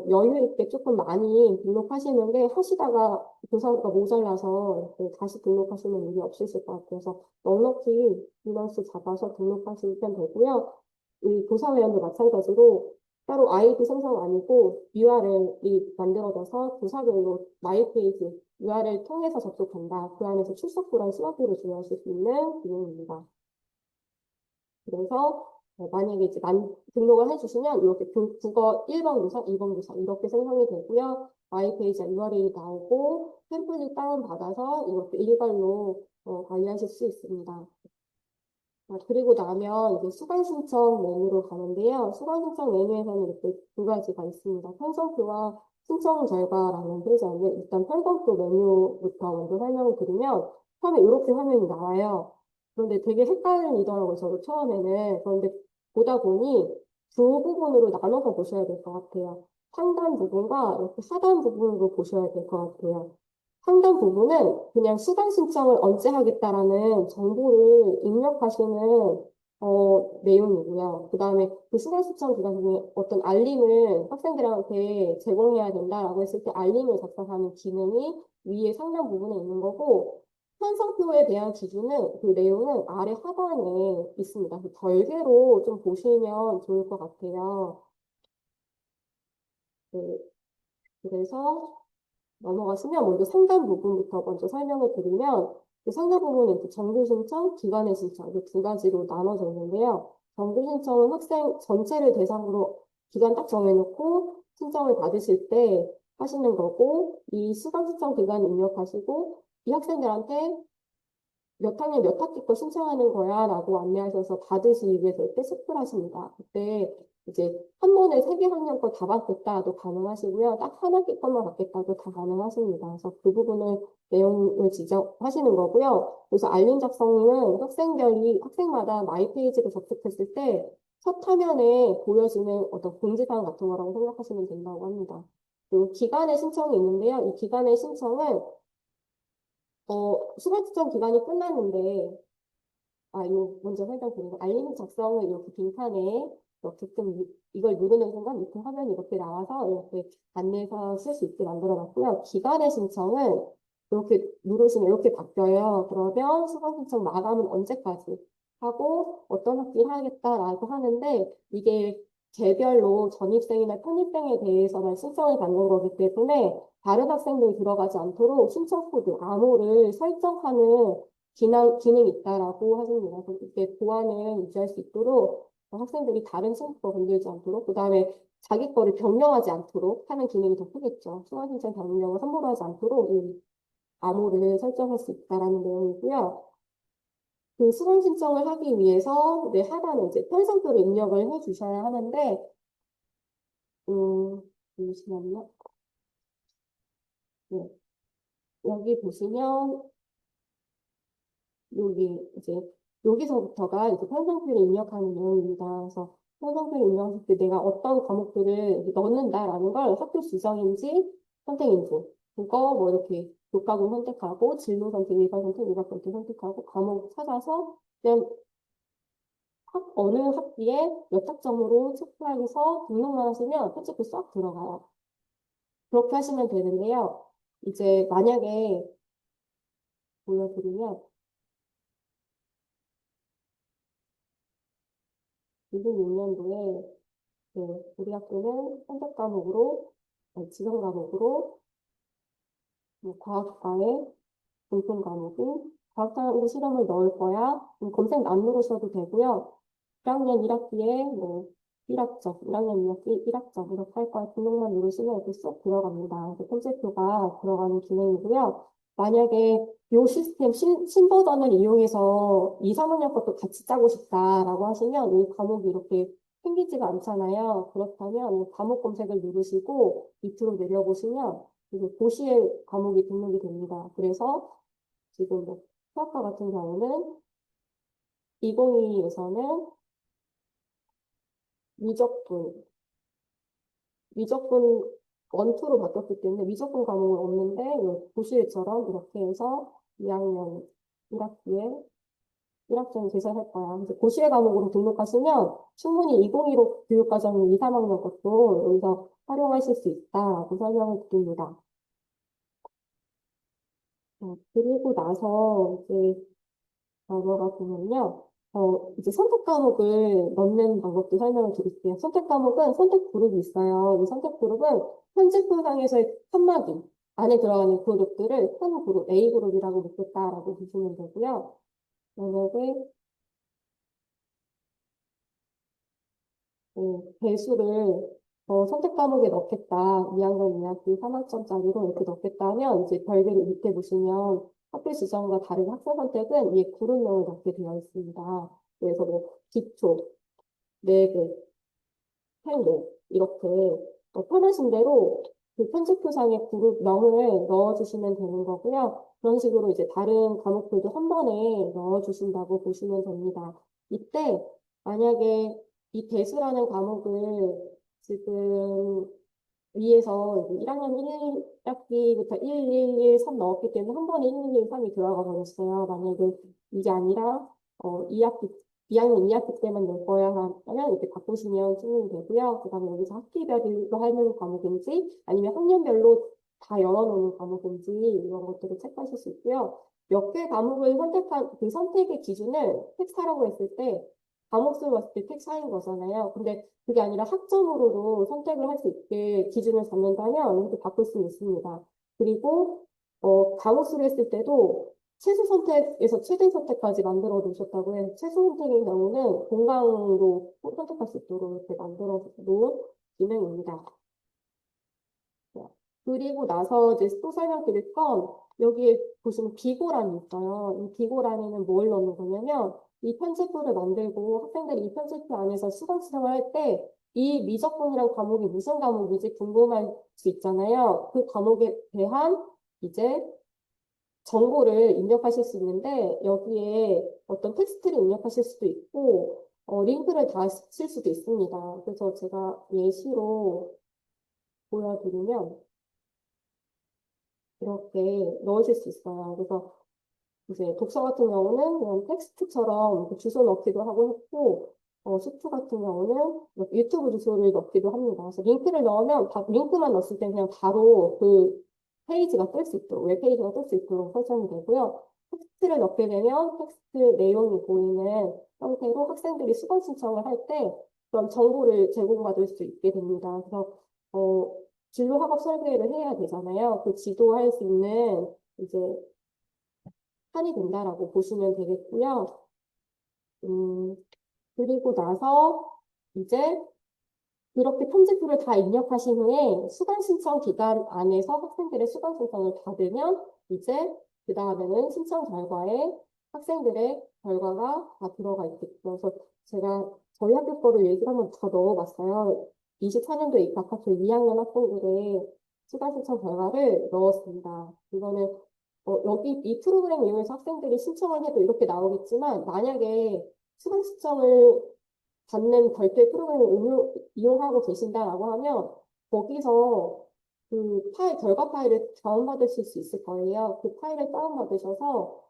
여유 있게 조금 많이 등록하시는 게 하시다가 교사가 모자라서 이렇게 다시 등록하시는 일이 없으실 것 같아요. 그래서 넉넉히 밸런스 잡아서 등록하시면 되고요. 이 교사회원도 마찬가지로 따로 아이디 생성 아니고 URL이 만들어져서 교사별로 마이 페이지 URL 통해서 접속한다. 그 안에서 출석부랑 수업비를 조회하실 수 있는 기능입니다. 그래서 만약에 이제 등록을 해주시면 이렇게 국어 1번 교사, 2번 교사 이렇게 생성이 되고요. 마이 페이지 URL이 나오고 템플릿 다운받아서 이렇게 일괄로 관리하실 수 있습니다. 그리고 나면 이제 수강 신청 메뉴로 가는데요. 수강 신청 메뉴에서는 이렇게 두 가지가 있습니다. 편성표와 신청 결과라는 페이지인데 일단 편성표 메뉴부터 먼저 설명을 드리면 처음에 이렇게 화면이 나와요. 그런데 되게 헷갈리더라고요. 저도 처음에는. 그런데 보다 보니 두 부분으로 나눠서 보셔야 될 것 같아요. 상단 부분과 이렇게 하단 부분으로 보셔야 될 것 같아요. 상단 부분은 그냥 수강 신청을 언제 하겠다라는 정보를 입력하시는 내용이고요. 그 다음에 그 수강 신청 기간 중에 어떤 알림을 학생들한테 제공해야 된다라고 했을 때 알림을 작성하는 기능이 위에 상단 부분에 있는 거고 편성표에 대한 기준은 그 내용은 아래 하단에 있습니다. 그 별개로 좀 보시면 좋을 것 같아요. 네, 그래서 넘어가시면 먼저 상단 부분부터 먼저 설명을 드리면 그 상단 부분은 이제 정규 신청, 기간의 신청 이 두 가지로 나눠져 있는데요. 정규 신청은 학생 전체를 대상으로 기간 딱 정해놓고 신청을 받으실 때 하시는 거고, 이 수강 신청 기간 입력하시고, 이 학생들한테 몇 학년 몇 학기 거 신청하는 거야 라고 안내하셔서 받으시기 위해서 이때 체크를 하십니다. 그때 이제 한 번에 세 개 학년 거 다 받겠다도 가능하시고요. 딱 한 학기 것만 받겠다도 다 가능하십니다. 그래서 그 부분을 내용을 지정하시는 거고요. 그래서 알림 작성은 학생마다 마이 페이지를 접속했을 때 첫 화면에 보여지는 어떤 공지사항 같은 거라고 생각하시면 된다고 합니다. 그리고 기간의 신청이 있는데요. 이 기간의 신청은 수강 신청 기간이 끝났는데, 이거 먼저 설명드리고, 알림 작성을 이렇게 빈칸에 이렇게끔 이걸 누르는 순간 밑에 화면이 이렇게 나와서 이렇게 안내서 쓸 수 있게 만들어 놨고요. 기간의 신청은 이렇게 누르시면 이렇게 바뀌어요. 그러면 수강 신청 마감은 언제까지 하고 어떤 학기를 하겠다라고 하는데 이게 개별로 전입생이나 편입생에 대해서만 신청을 받는 거기 때문에 다른 학생들이 들어가지 않도록 신청 코드 암호를 설정하는 기능이 있다라고 하십니다. 그래서 이렇게 보안을 유지할 수 있도록 학생들이 다른 친구 거 건들지 않도록, 그 다음에 자기 거를 변경하지 않도록 하는 기능이 더 크겠죠. 수강 신청 변경을 함부로 하지 않도록 이 암호를 설정할 수 있다라는 내용이고요. 그 수강 신청을 하기 위해서 하단에 이제 편성표를 입력을 해 주셔야 하는데, 잠시만요. 네. 여기 보시면 여기 이제 여기서부터가 이제 편성표를 입력하는 내용입니다. 그래서 편성표를 입력할 때 내가 어떤 과목들을 넣는다라는 걸 학교 지정인지 선택인지 그거 뭐 이렇게 교과금 선택하고 진로 선택, 일반 선택, 일반 선택 선택하고 과목 찾아서 그냥 어느 학기에 몇 학점으로 체크해서 등록만 하시면 편집이 싹 들어가요. 그렇게 하시면 되는데요. 이제 만약에 보여드리면 2006년도에 우리 학교는 선택 과목으로, 지정 과목으로 과학과에 공통 과목인 과학자료 실험을 넣을 거야. 검색 안 누르셔도 되고요. 1학년 1학기에 뭐 1학점, 1학년 2학기 1학점 이렇게 할 거야. 등록만 누르시면 이렇게 쏙 들어갑니다. 이렇게 콘셉트가 들어가는 기능이고요. 만약에 이 시스템 신버전을 이용해서 2, 3학년 것도 같이 짜고 싶다라고 하시면 이 과목이 이렇게 생기지가 않잖아요. 그렇다면 이 과목 검색을 누르시고 밑으로 내려보시면 이제 고시의 과목이 등록이 됩니다. 그래서 지금 뭐 수학과 같은 경우는 2022에서는 미적분, 미적분 원투로 바뀌었기 때문에 미적분 과목은 없는데 고시일처럼 이렇게 해서 2학년 1학기에 1학점 계산할 거야. 이제 고시의 과목으로 등록하시면 충분히 2015 교육과정 2, 3학년 것도 여기서 활용하실 수 있다고 설명을 드립니다. 그리고 나서 이제 넘어가 보면요. 이제 선택 과목을 넣는 방법도 설명을 드릴게요. 선택 과목은 선택 그룹이 있어요. 이 선택 그룹은 현재 프로상에서의 칸막이 안에 들어가는 그룹들을 한 그룹, A 그룹이라고 놓겠다라고 보시면 되고요. 만약에 배수를 선택 과목에 넣겠다. 2학년 2학기 3학점짜리로 이렇게 넣겠다 하면 이제 별개로 밑에 보시면 학교 지정과 다른 학생 선택은 위에 그룹명을 넣게 되어 있습니다. 그래서 뭐 기초, 내부, 행동 이렇게 편하신 대로 그 편집표상에 그룹명을 넣어주시면 되는 거고요. 그런 식으로 이제 다른 과목들도 한 번에 넣어주신다고 보시면 됩니다. 이때 만약에 이 대수라는 과목을 지금 위에서 이제 1학년 1학기부터 1, 1, 1, 3 넣었기 때문에 한 번에 1, 1, 1, 3이 들어가 버렸어요. 만약에 이게 아니라 2학기 2학년 2학기 때만 넣을 거야 하면 이렇게 바꾸시면 충분히 되고요. 그다음에 여기서 학기별로 하는 과목인지 아니면 학년별로 다 열어놓는 과목인지 이런 것들을 체크하실 수 있고요. 몇 개 과목을 선택한 그 선택의 기준을 택사라고 했을 때 과목 수를 봤을 때 택사인 거잖아요. 근데 그게 아니라 학점으로도 선택을 할 수 있게 기준을 잡는다면 이렇게 바꿀 수 있습니다. 그리고 과목 수를 했을 때도 최소 선택에서 최대 선택까지 만들어 놓으셨다고 해요. 최소 선택의 경우는 공강으로 선택할 수 있도록 이렇게 만들어 놓은 기능입니다. 그리고 나서 이제 또 설명드릴 건 여기에 보시면 비고란이 있어요. 이 비고란에는 뭘 넣는 거냐면 이 편집부를 만들고 학생들이 이 편집부 안에서 수강 신청을 할 때 이 미적분이란 과목이 무슨 과목인지 궁금할 수 있잖아요. 그 과목에 대한 이제 정보를 입력하실 수 있는데 여기에 어떤 텍스트를 입력하실 수도 있고 링크를 다실 수도 있습니다. 그래서 제가 예시로 보여드리면 이렇게 넣으실 수 있어요. 그래서 이제 독서 같은 경우는 그냥 텍스트처럼 그 주소 넣기도 하고 했고, 수트 같은 경우는 유튜브 주소를 넣기도 합니다. 그래서 링크를 넣으면, 링크만 넣었을 때 그냥 바로 그 페이지가 뜰 수 있도록, 웹페이지가 뜰 수 있도록 설정이 되고요. 텍스트를 넣게 되면 텍스트 내용이 보이는 형태로 학생들이 수강 신청을 할 때 그런 정보를 제공받을 수 있게 됩니다. 그래서, 어, 진로 학업 설계를 해야 되잖아요. 그 지도할 수 있는 이제 판이 된다라고 보시면 되겠고요. 음, 그리고 나서 이제 그렇게 편집부를 다 입력하신 후에 수강 신청 기간 안에서 학생들의 수강 신청을 받으면 이제 그 다음에는 신청 결과에 학생들의 결과가 다 들어가 있겠죠. 그래서 제가 저희 학교 거를 얘기를 한번 더 넣어봤어요. 24년도에 입학한 저희 2학년 학생들의 수강 신청 결과를 넣었습니다. 이거는 여기 이 프로그램 이용해서 학생들이 신청을 해도 이렇게 나오겠지만 만약에 수강 신청을 받는 별도의 프로그램을 이용하고 계신다라고 하면 거기서 그 결과 파일을 다운받으실 수 있을 거예요. 그 파일을 다운받으셔서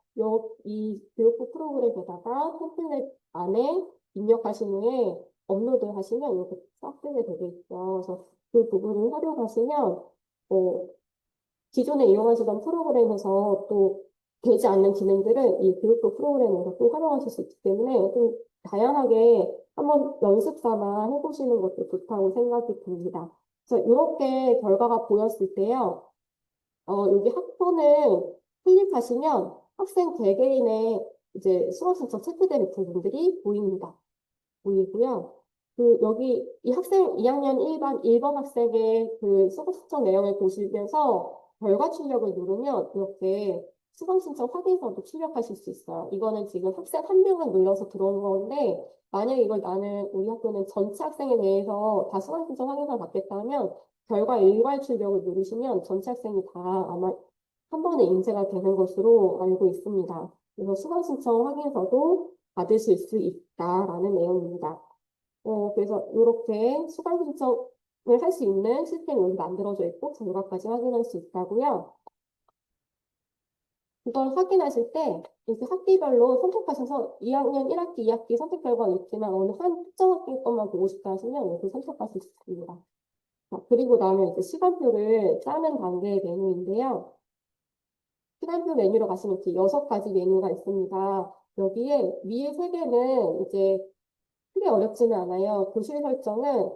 이 교육부 프로그램에다가 템플릿 안에 입력하신 후에 업로드 하시면 이렇게 싹 뜨게 되어 있죠. 그래서 그 부분을 활용하시면 어, 기존에 이용하시던 프로그램에서 또 되지 않는 기능들을 이 교육부 프로그램에서 또 활용하실 수 있기 때문에 좀 다양하게 한번 연습 삼아 해보시는 것도 좋다고 생각이 듭니다. 그래서 이렇게 결과가 보였을 때요. 여기 학번을 클릭하시면 학생 개개인의 이제 수강 신청 체크되는 부분들이 보입니다. 보이고요. 여기 이 학생 2학년 1번 학생의 그 수강 신청 내용을 보시면서 결과 출력을 누르면 이렇게 수강 신청 확인서도 출력하실 수 있어요. 이거는 지금 학생 한 명을 눌러서 들어온 건데 만약에 이걸 우리 학교는 전체 학생에 대해서 다 수강 신청 확인서 받겠다면 결과 일괄 출력을 누르시면 전체 학생이 다 아마 한 번에 인쇄가 되는 것으로 알고 있습니다. 그래서 수강 신청 확인서도 받으실 수 있다라는 내용입니다. 그래서 이렇게 수강 신청을 할 수 있는 시스템이 여기 만들어져 있고 결과까지 확인할 수 있다고요. 이걸 확인하실 때 이렇게 학기별로 선택하셔서 2학년 1학기, 2학기 선택 결과는 있지만 어느 한 특정 학기 것만 보고 싶다 하시면 이렇게 선택하실 수 있습니다. 자, 그리고 나면 이제 시간표를 짜는 단계의 메뉴인데요. 시간표 메뉴로 가시면 이렇게 6가지 메뉴가 있습니다. 여기에 위에 3개는 이제 크게 어렵지는 않아요. 교실 설정은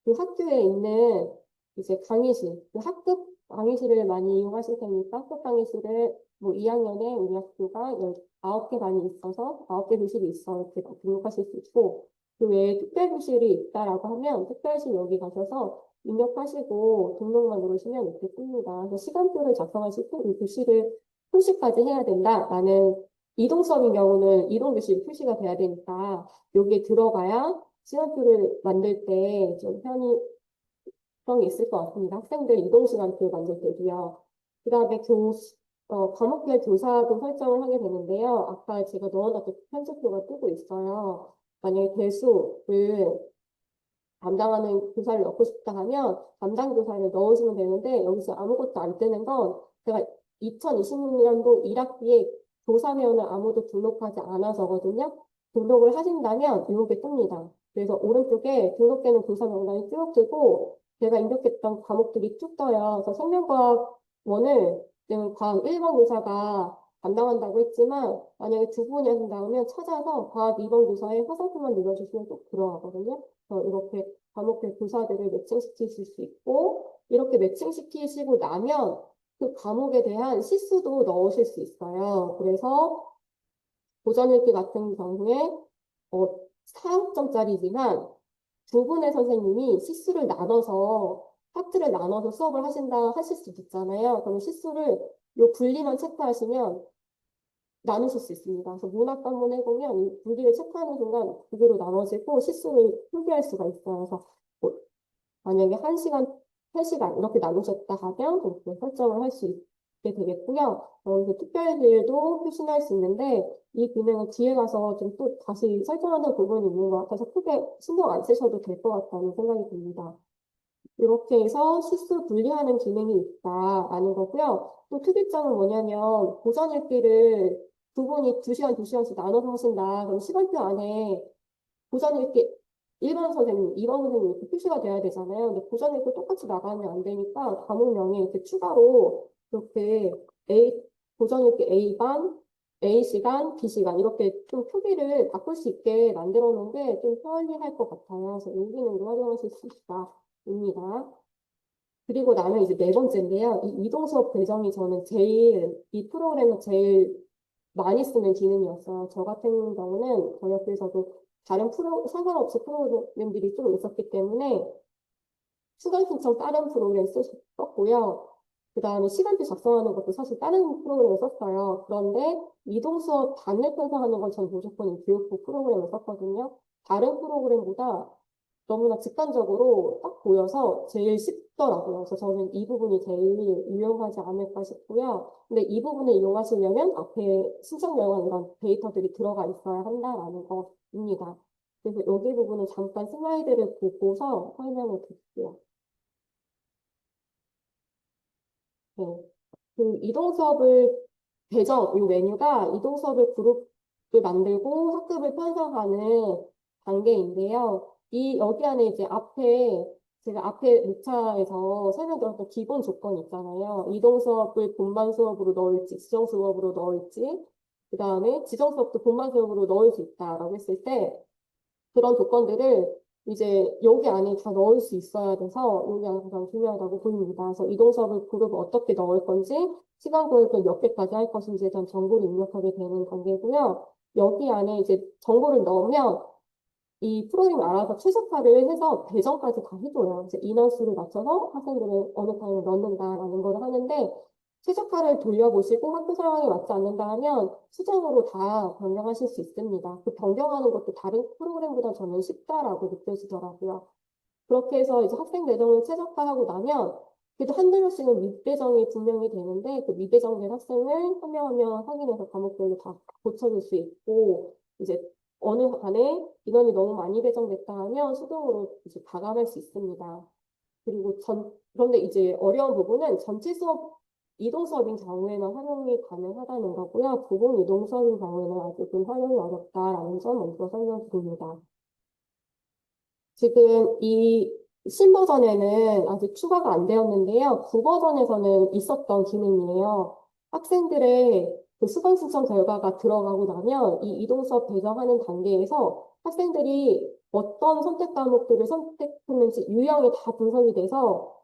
그 학교에 있는 이제 강의실, 그 학급 강의실을 많이 이용하실 테니까 학급 강의실을 뭐 2학년에 우리 학교가 9개 반이 있어서 9개 교실이 있어 이렇게 등록하실 수 있고 그 외에 특별 교실이 있다라고 하면 특별실 여기 가셔서 입력하시고 등록만 누르시면 이렇게 뜹니다. 그래서 시간표를 작성하실 때 이 교실을 표시까지 해야 된다라는 이동 수업인 경우는 이동 교실이 표시가 돼야 되니까 여기에 들어가야 시간표를 만들 때 좀 편의성이 있을 것 같습니다. 학생들 이동 시간표 만들 때도요. 그 다음에 과목별 교사도 설정을 하게 되는데요. 아까 제가 넣어놨던 편집표가 뜨고 있어요. 만약에 대수를 담당하는 교사를 넣고 싶다 하면 담당 교사를 넣으시면 되는데 여기서 아무것도 안 뜨는 건 제가 2020년도 1학기에 교사면을 아무도 등록하지 않아서거든요. 등록을 하신다면 이렇게 뜹니다. 그래서 오른쪽에 등록되는 교사 명단이 쭉 뜨고 제가 입력했던 과목들이 쭉 떠요. 그래서 생명과학 원을 지금 과학 1번 교사가 담당한다고 했지만 만약에 두 분이 하신다면 찾아서 과학 2번 교사의 화살표만 눌러주시면 또 들어가거든요. 이렇게 과목별 교사들을 매칭시키실 수 있고 이렇게 매칭시키시고 나면 그 과목에 대한 시수도 넣으실 수 있어요. 그래서 고전읽기 같은 경우에 4점짜리지만 두 분의 선생님이 시수를 나눠서 파트를 나눠서 수업을 하실 수도 있잖아요. 그럼 시수를 요 분리만 체크하시면 나누실 수 있습니다. 그래서 문학 관문 해보면 이 분리를 체크하는 순간 두 개로 나눠지고 시수를 표기할 수가 있어요. 그래서 뭐 만약에 1시간, 3시간 이렇게 나누셨다 하면 이렇게 설정을 할 수 있게 되겠고요. 그래서 특별일도 표시할 수 있는데 이 기능은 뒤에 가서 좀 또 다시 설정하는 부분이 있는 것 같아서 크게 신경 안 쓰셔도 될 것 같다는 생각이 듭니다. 이렇게 해서 시수 분리하는 기능이 있다라는 거고요. 또 특이점은 뭐냐면 고전 읽기를 두 분이 2시간, 2시간씩 나눠서 하신다. 그럼 시간표 안에 고전 읽기 1번 선생님, 2번 선생님 이렇게 표시가 돼야 되잖아요. 근데 고전 읽기 똑같이 나가면 안 되니까 과목명에 이렇게 추가로 이렇게 고전 읽기 A반, A시간, B시간 이렇게 좀 표기를 바꿀 수 있게 만들어 놓은 게 좀 편리할 것 같아요. 그래서 이 기능도 활용하실 수 있다입니다. 그리고 나는 이제 네 번째인데요. 이 이동 수업 배정이 저는 이 프로그램을 제일 많이 쓰는 기능이었어요. 저 같은 경우는 저희 학교에서도 상관없이 프로그램들이 좀 있었기 때문에 수강 신청 다른 프로그램 썼고요. 그 다음에 시간표 작성하는 것도 사실 다른 프로그램을 썼어요. 그런데 이동 수업 단일 편성하는 건 전 무조건 이 교육부 프로그램을 썼거든요. 다른 프로그램보다 너무나 직관적으로 딱 보여서 제일 쉽더라고요. 그래서 저는 이 부분이 제일 유용하지 않을까 싶고요. 근데 이 부분을 이용하시려면 앞에 신청요원 이런 데이터들이 들어가 있어야 한다라는 겁니다. 그래서 여기 부분은 잠깐 슬라이드를 보고서 설명을 드릴게요. 네. 그 이동 수업을 이 메뉴가 이동 수업을 그룹을 만들고 학급을 편성하는 단계인데요. 여기 안에 이제 제가 앞에 6차에서 설명드렸던 기본 조건이 있잖아요. 이동 수업을 본반 수업으로 넣을지, 지정 수업으로 넣을지, 그 다음에 지정 수업도 본반 수업으로 넣을 수 있다라고 했을 때, 그런 조건들을 이제 여기 안에 다 넣을 수 있어야 돼서 여기 안에 가장 중요하다고 보입니다. 그래서 이동 수업을 그룹을 어떻게 넣을 건지, 시간 구획을 몇 개까지 할 것인지에 대한 정보를 입력하게 되는 단계고요. 여기 안에 이제 정보를 넣으면 이 프로그램이 알아서 최적화를 해서 배정까지 다 해줘요. 이제 인원수를 맞춰서 학생들을 어느 타임에 넣는다라는 걸 하는데 최적화를 돌려보시고 학교 상황에 맞지 않는다 하면 수정으로 다 변경하실 수 있습니다. 그 변경하는 것도 다른 프로그램보다 저는 쉽다라고 느껴지더라고요. 그렇게 해서 이제 학생 배정을 최적화하고 나면 그래도 한두 명씩은 미배정이 분명히 되는데 그 미배정된 학생을 한 명 한 명 확인해서 과목별로 다 고쳐줄 수 있고 이제 어느 반에 인원이 너무 많이 배정됐다 하면 수동으로 이제 가감할 수 있습니다. 그런데 이제 어려운 부분은 전체 수업 이동 수업인 경우에는 활용이 가능하다는 거고요. 부분 이동 수업인 경우에는 아직은 활용이 어렵다라는 점 먼저 설명드립니다. 지금 이 신버전에는 아직 추가가 안 되었는데요. 구버전에서는 있었던 기능이에요. 학생들의 그 수강 신청 결과가 들어가고 나면 이 이동 수업 배정하는 단계에서 학생들이 어떤 선택 과목들을 선택했는지 유형이 다 분석이 돼서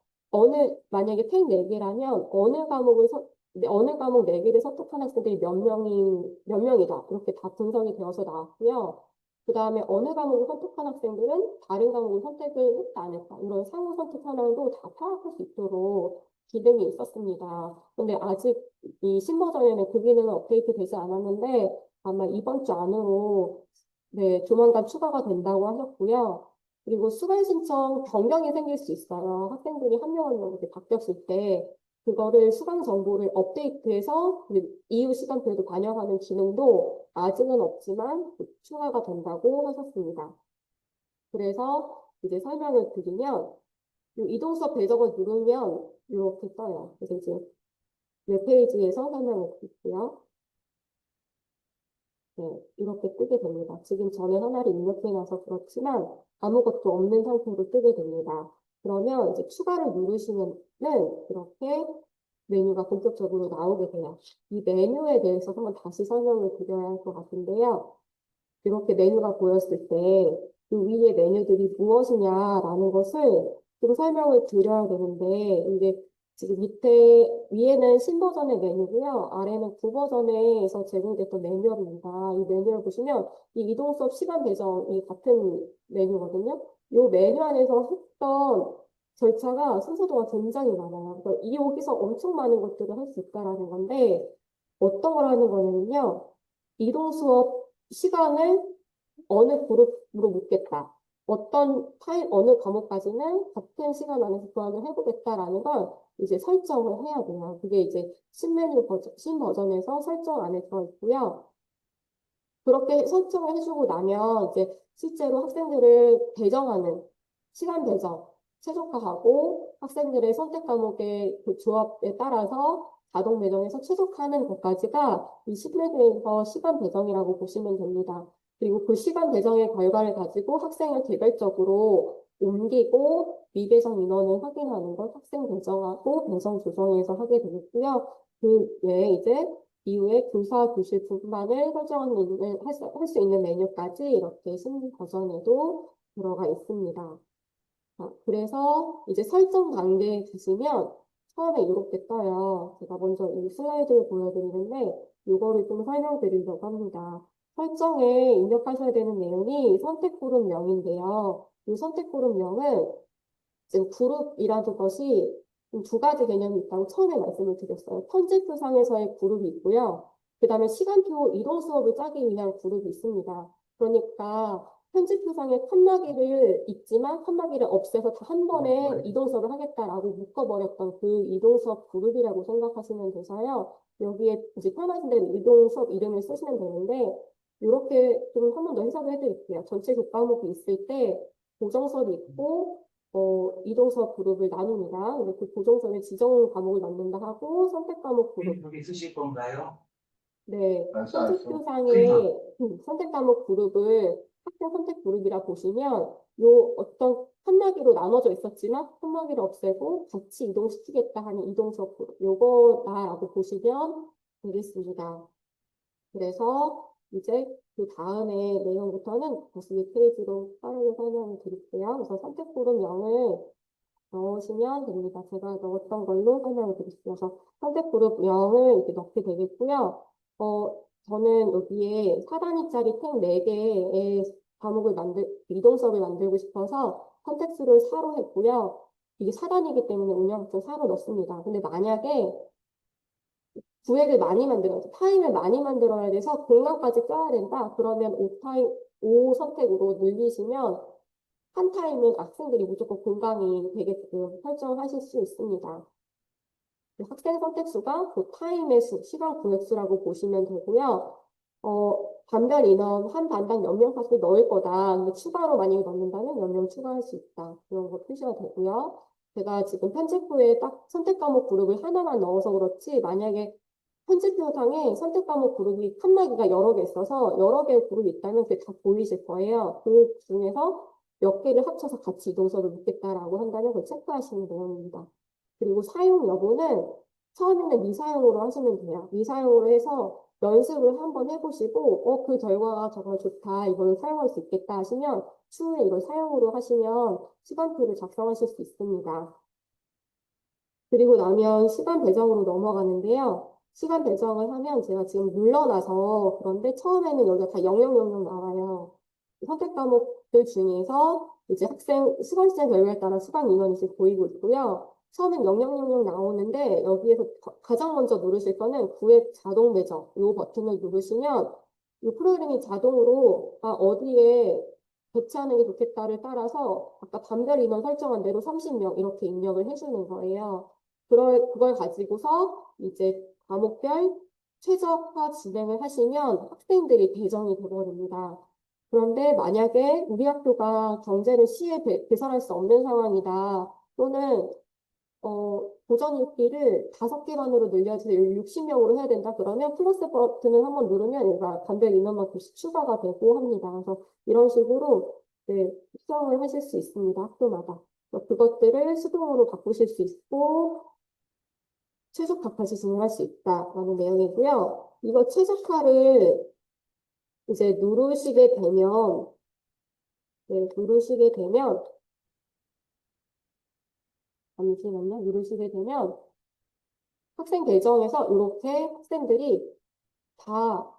만약에 책 4개라면 어느 과목 4개를 선택한 학생들이 몇 명이다. 이렇게 다 분석이 되어서 나왔고요. 그 다음에 어느 과목을 선택한 학생들은 다른 과목을 선택을 했다 안 했다. 이런 상호 선택 현황도 다 파악할 수 있도록 기능이 있었습니다. 근데 아직 이 신버전에는 그 기능은 업데이트 되지 않았는데 아마 이번 주 안으로 네, 조만간 추가가 된다고 하셨고요. 그리고 수강 신청 변경이 생길 수 있어요. 학생들이 한 명 한 명 이렇게 바뀌었을 때 그거를 수강 정보를 업데이트해서 이후 시간표에도 반영하는 기능도 아직은 없지만 추가가 된다고 하셨습니다. 그래서 이제 설명을 드리면 이 이동 수업 배정을 누르면 이렇게 떠요. 그래서 이제 웹페이지에서 설명을 드릴게요. 네, 이렇게 뜨게 됩니다. 지금 저는 하나를 입력해놔서 그렇지만 아무것도 없는 상태로 뜨게 됩니다. 그러면 이제 추가를 누르시면은 이렇게 메뉴가 본격적으로 나오게 돼요. 이 메뉴에 대해서 한번 다시 설명을 드려야 할 것 같은데요. 이렇게 메뉴가 보였을 때 그 위에 메뉴들이 무엇이냐라는 것을 좀 설명을 드려야 되는데 이제 지금 위에는 신버전의 메뉴고요. 아래는 구버전에서 제공됐던 매뉴얼입니다. 이 매뉴얼 보시면 이 이동 수업 시간 배정이 같은 메뉴거든요. 이 메뉴 안에서 했던 절차가 순서도가 굉장히 많아요. 그래서 여기서 엄청 많은 것들을 할 수 있다라는 건데 어떤 걸 하는 거냐면요. 이동 수업 시간을 어느 그룹으로 묶겠다. 어느 과목까지는 같은 시간 안에서 교환을 해보겠다라는 걸 이제 설정을 해야 돼요. 그게 이제 신버전에서 설정 안에 들어있고요. 그렇게 설정을 해주고 나면 이제 실제로 학생들을 배정하는 시간 배정, 최적화하고 학생들의 선택 과목의 그 조합에 따라서 자동 배정해서 최적화하는 것까지가 이 시뮬레이터 시간 배정이라고 보시면 됩니다. 그리고 그 시간 배정의 결과를 가지고 학생을 개별적으로 옮기고 미배정 인원을 확인하는 걸 학생 배정하고 배정 조정해서 하게 되겠고요. 그 외에 이제 이후에 교사 교실 분반을 설정하는 할 수 있는 메뉴까지 이렇게 신규 버전에도 들어가 있습니다. 그래서 이제 설정 단계에 가시면 처음에 이렇게 떠요. 제가 먼저 이 슬라이드를 보여드리는데 이거를 좀 설명드리려고 합니다. 설정에 입력하셔야 되는 내용이 선택 그룹명인데요. 이 선택 그룹명은 지금 그룹이라는 것이 두 가지 개념이 있다고 처음에 말씀을 드렸어요. 편집표상에서의 그룹이 있고요. 그 다음에 시간표 이동 수업을 짜기 위한 그룹이 있습니다. 그러니까 편집표상에 칸막이를 있지만 칸막이를 없애서 다 한 번에 이동 수업을 하겠다라고 묶어버렸던 그 이동 수업 그룹이라고 생각하시면 돼서요. 여기에 이제 편하신 대로 이동 수업 이름을 쓰시면 되는데 이렇게 좀 한 번 더 해석을 해드릴게요. 전체 교과목이 있을 때 고정 수업이 있고 이동 수업 그룹을 나눕니다. 근데 그 고정수업에 지정 과목을 넣는다 하고 선택 과목 그룹. 여기 쓰실 건가요? 네, 알았어, 알았어. 편집표상의 선택 과목 그룹을 학생 선택 그룹이라 보시면 요 어떤 칸막이로 나눠져 있었지만 칸막이를 없애고 같이 이동시키겠다 하는 이동 수업 그룹. 요거다라고 보시면 되겠습니다. 그래서 이제 그 다음에 내용부터는 다시 이 페이지로 빠르게 설명을 드릴게요. 그래서 선택 그룹 0을 넣으시면 됩니다. 제가 넣었던 걸로 설명을 드릴게요. 그래서 선택 그룹 0을 이렇게 넣게 되겠고요. 저는 여기에 4단위짜리 탱 4개의 이동 수업을 만들고 싶어서 선택수를 4로 했고요. 이게 4단위이기 때문에 운영학생 4로 넣습니다. 근데 만약에 구획을 많이 만들어야 돼. 타임을 많이 만들어야 돼서 공간까지 껴야 된다. 그러면 5 선택으로 늘리시면 한 타임은 학생들이 무조건 공강이 되게끔 설정하실 수 있습니다. 학생 선택수가 그 타임의 수, 시간 구획수라고 보시면 되고요. 반별 인원 한 반당 몇 명까지 넣을 거다. 근데 추가로 만약에 넣는다면 몇 명 추가할 수 있다. 이런 거 표시가 되고요. 제가 지금 편집부에 딱 선택 과목 그룹을 하나만 넣어서 그렇지 만약에 편집표상에 선택 과목 그룹이 칸막이가 여러 개 있어서 여러 개의 그룹이 있다면 그게 다 보이실 거예요. 그 중에서 몇 개를 합쳐서 같이 이동 수업을 묻겠다라고 한다면 그걸 체크하시는 내용입니다. 그리고 사용 여부는 처음에는 미사용으로 하시면 돼요. 미사용으로 해서 연습을 한번 해보시고, 그 결과가 정말 좋다, 이걸 사용할 수 있겠다 하시면 추후에 이걸 사용으로 하시면 시간표를 작성하실 수 있습니다. 그리고 나면 시간 배정으로 넘어가는데요. 시간 배정을 하면 제가 지금 눌러놔서 그런데 처음에는 여기가 다 0000 나와요. 선택 과목들 중에서 이제 학생 시간 결과에 따라 시간 인원이 지금 보이고 있고요. 처음엔 0000 나오는데 여기에서 가장 먼저 누르실 거는 구획 자동 배정 이 버튼을 누르시면 이 프로그램이 자동으로 어디에 배치하는 게 좋겠다를 따라서 아까 반별 인원 설정한 대로 30명 이렇게 입력을 해주는 거예요. 그걸 가지고서 이제 과목별 최적화 진행을 하시면 학생들이 배정이 되버립니다. 그런데 만약에 우리 학교가 경제를 시에 배설할 수 없는 상황이다. 또는 도전 읽기를 5개만으로 늘려서 60명으로 해야 된다. 그러면 플러스 버튼을 한번 누르면 얘가 반별 인원만큼씩 추가가 되고 합니다. 그래서 이런 식으로 네, 수정을 하실 수 있습니다. 학교마다. 그것들을 수동으로 바꾸실 수 있고 최적화까지 진행할 수 있다라는 내용이고요. 이거 최적화를 이제 누르시게 되면, 잠시만요. 누르시게 되면 학생 배정에서 이렇게 학생들이 다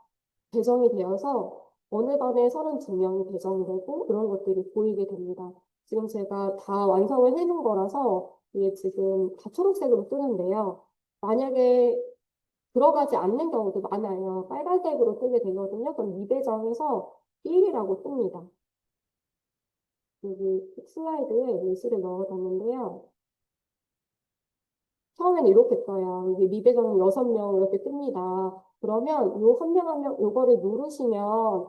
배정이 되어서 어느 반에 32명이 배정이 되고 이런 것들이 보이게 됩니다. 지금 제가 다 완성을 해놓은 거라서 이게 지금 다 초록색으로 뜨는데요. 만약에 들어가지 않는 경우도 많아요. 빨간색으로 뜨게 되거든요. 그럼 미배정에서 1이라고 뜹니다. 여기 슬라이드에 예시를 넣어뒀는데요. 처음엔 이렇게 떠요. 여기 미배정 6명 이렇게 뜹니다. 그러면 요 한 명 한 명 요거를 누르시면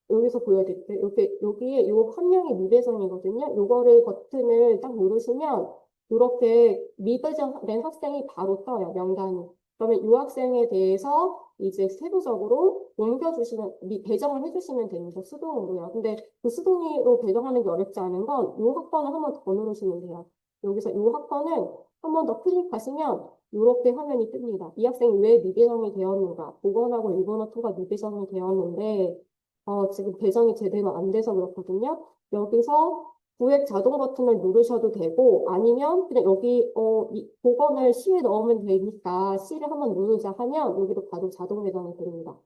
여기서 보여드릴게요. 이렇게 여기에 요 한 명이 미배정이거든요. 요거를 버튼을 딱 누르시면 이렇게 미배정된 학생이 바로 떠요. 명단이. 그러면 이 학생에 대해서 이제 세부적으로 옮겨주시면 배정을 해주시면 됩니다. 수동으로요. 근데 그 수동으로 배정하는 게 어렵지 않은 건 이 학번을 한 번 더 누르시면 돼요. 여기서 이 학번을 한 번 더 클릭하시면 이렇게 화면이 뜹니다. 이 학생이 왜 미배정이 되었는가? 보건하고 일본어투가 미배정이 되었는데 지금 배정이 제대로 안 돼서 그렇거든요. 여기서 구획 자동 버튼을 누르셔도 되고 아니면 그냥 여기 이 복원을 C에 넣으면 되니까 C를 한번 누르자 하면 여기도 바로 자동 배정이 됩니다.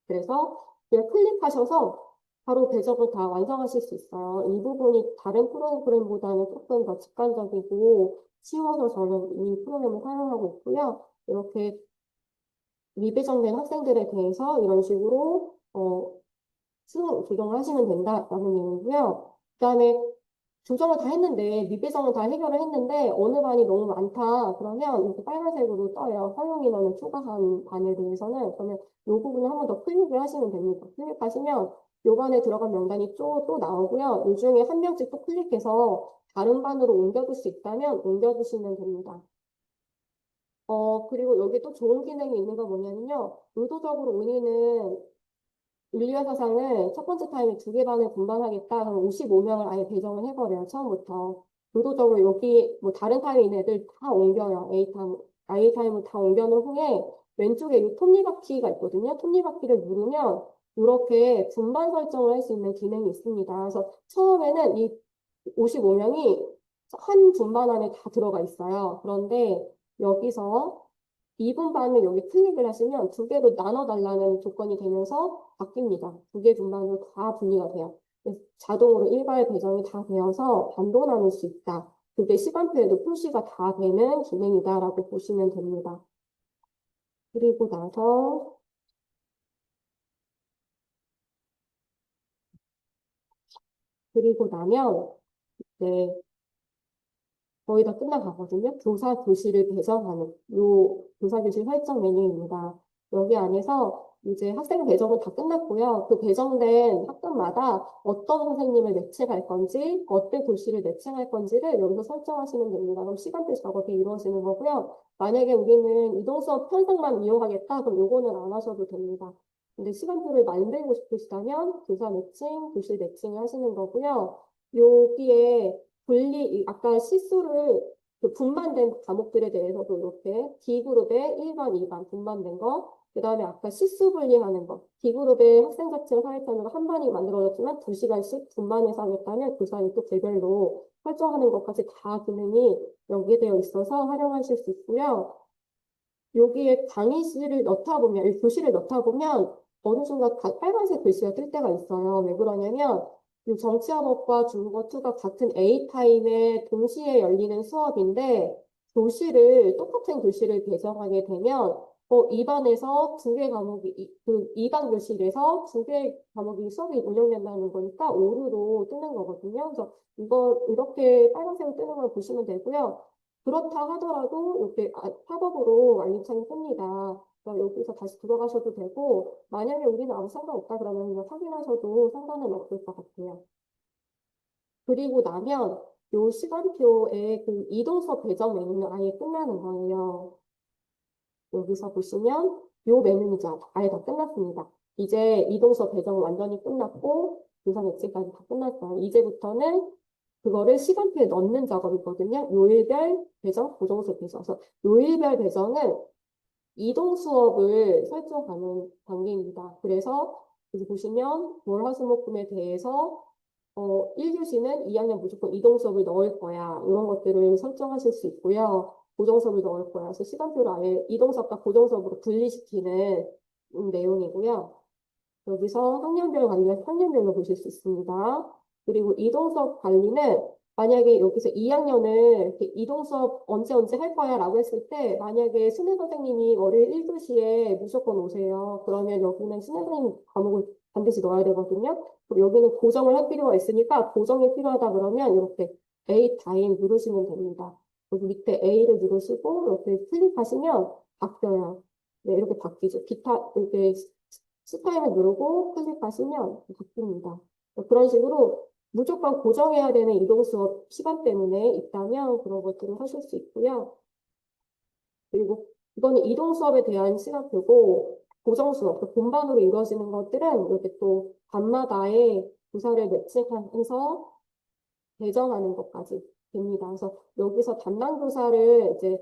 그래서 그냥 클릭하셔서 바로 배정을 다 완성하실 수 있어요. 이 부분이 다른 프로그램보다는 조금 더 직관적이고 쉬워서 저는 이 프로그램을 사용하고 있고요. 이렇게 미배정된 학생들에 대해서 이런 식으로 수능 조정을 하시면 된다라는 얘기고요. 그다음에 조정을 다 했는데 미배정을 다 해결을 했는데 어느 반이 너무 많다 그러면 이렇게 빨간색으로 떠요. 허용 인원을 추가한 반에 대해서는 그러면 이 부분을 한 번 더 클릭을 하시면 됩니다. 클릭하시면 요 반에 들어간 명단이 또 나오고요. 이 중에 한 명씩 또 클릭해서 다른 반으로 옮겨줄 수 있다면 옮겨주시면 됩니다. 그리고 여기 또 좋은 기능이 있는 건 뭐냐면요. 의도적으로 우리는 윤리와 사상을 첫 번째 타임에 2개 반을 분반하겠다. 그럼 55명을 아예 배정을 해버려요. 처음부터. 의도적으로 여기 뭐 다른 타임에 있는 애들 다 옮겨요. I 타임을 다 옮겨놓은 후에 왼쪽에 이 톱니바퀴가 있거든요. 톱니바퀴를 누르면 이렇게 분반 설정을 할 수 있는 기능이 있습니다. 그래서 처음에는 이 55명이 한 분반 안에 다 들어가 있어요. 그런데 여기서 2분 반을 여기 클릭을 하시면 2개로 나눠달라는 조건이 되면서 바뀝니다. 2개 분반으로 다 분리가 돼요. 그래서 자동으로 일괄 배정이 다 되어서 반도 나눌 수 있다. 그게 시간표에도 표시가 다 되는 기능이다라고 보시면 됩니다. 그리고 나서 그리고 나면 네, 거의 다 끝나가거든요. 교사 교실을 배정하는 요 교사 교실 설정 메뉴입니다. 여기 안에서 이제 학생 배정은 다 끝났고요. 그 배정된 학급마다 어떤 선생님을 매칭할 건지, 어떤 교실을 매칭할 건지를 여기서 설정하시면 됩니다. 그럼 시간표 작업이 이루어지는 거고요. 만약에 우리는 이동 수업 편성만 이용하겠다, 그럼 요거는 안 하셔도 됩니다. 근데 시간표를 만들고 싶으시다면 교사 매칭, 교실 매칭을 하시는 거고요. 여기에 아까 시수를 그 분반된 과목들에 대해서도 이렇게 D그룹에 1반, 2반 분반된 거, 그 다음에 아까 시수 분리하는 거, D그룹에 학생 자체가 하겠다는 거 한 반이 만들어졌지만 2시간씩 분반해서 하겠다면 그 사이 또 개별로 설정하는 것까지 다 기능이 연계되어 있어서 활용하실 수 있고요. 여기에 강의실을 넣다 보면, 이 교실을 넣다 보면 어느 순간 빨간색 글씨가 뜰 때가 있어요. 왜 그러냐면 이 정치화법과 중국어2가 같은 A타임에 동시에 열리는 수업인데 똑같은 교실을 배정하게 되면 이 반에서 2개 과목이 그 2반 교실에서 2개 과목이 수업이 운영된다는 거니까 오류로 뜨는 거거든요. 그래서 이거 이렇게 빨간색으로 뜨는 걸 보시면 되고요. 그렇다 하더라도 이렇게 팝업으로 알림창이 뜹니다. 그러니까 여기서 다시 들어가셔도 되고 만약에 우리는 아무 상관없다 그러면 그냥 확인하셔도 상관은 없을 것 같아요. 그리고 나면 요 시간표에 그 이동수업 배정 메뉴는 아예 끝나는 거예요. 여기서 보시면 요 메뉴는 이제 아예 다 끝났습니다. 이제 이동수업 배정은 완전히 끝났고 교사 매치까지 다 끝났어요. 이제부터는 그거를 시간표에 넣는 작업이거든요. 요일별 배정, 고정수업 배정. 그래서 요일별 배정은 이동 수업을 설정하는 단계입니다. 그래서 여기 보시면 월화수목금에 대해서 1교시는 2학년 무조건 이동 수업을 넣을 거야. 이런 것들을 설정하실 수 있고요. 고정 수업을 넣을 거야. 그래서 시간표를 아예 이동 수업과 고정 수업으로 분리시키는 내용이고요. 여기서 학년별 관련 학년별로 보실 수 있습니다. 그리고 이동수업 관리는 만약에 여기서 2학년을 이동수업 언제 언제 할 거야 라고 했을 때 만약에 신혜 선생님이 월요일 1교시에 무조건 오세요. 그러면 여기는 신혜 선생님 과목을 반드시 넣어야 되거든요. 그리고 여기는 고정을 할 필요가 있으니까 고정이 필요하다 그러면 이렇게 A 타임 누르시면 됩니다. 여기 밑에 A를 누르시고 이렇게 클릭하시면 바뀌어요. 네, 이렇게 바뀌죠. 기타 이렇게 스타일을 누르고 클릭하시면 바뀝니다. 그런 식으로 무조건 고정해야 되는 이동 수업 시간 때문에 있다면 그런 것들을 하실 수 있고요. 그리고 이거는 이동 수업에 대한 시간표고 고정 수업, 그 본반으로 이루어지는 것들은 이렇게 또 밤마다의 부사를 매칭해서 배정하는 것까지 됩니다. 그래서 여기서 담당 교사를 이제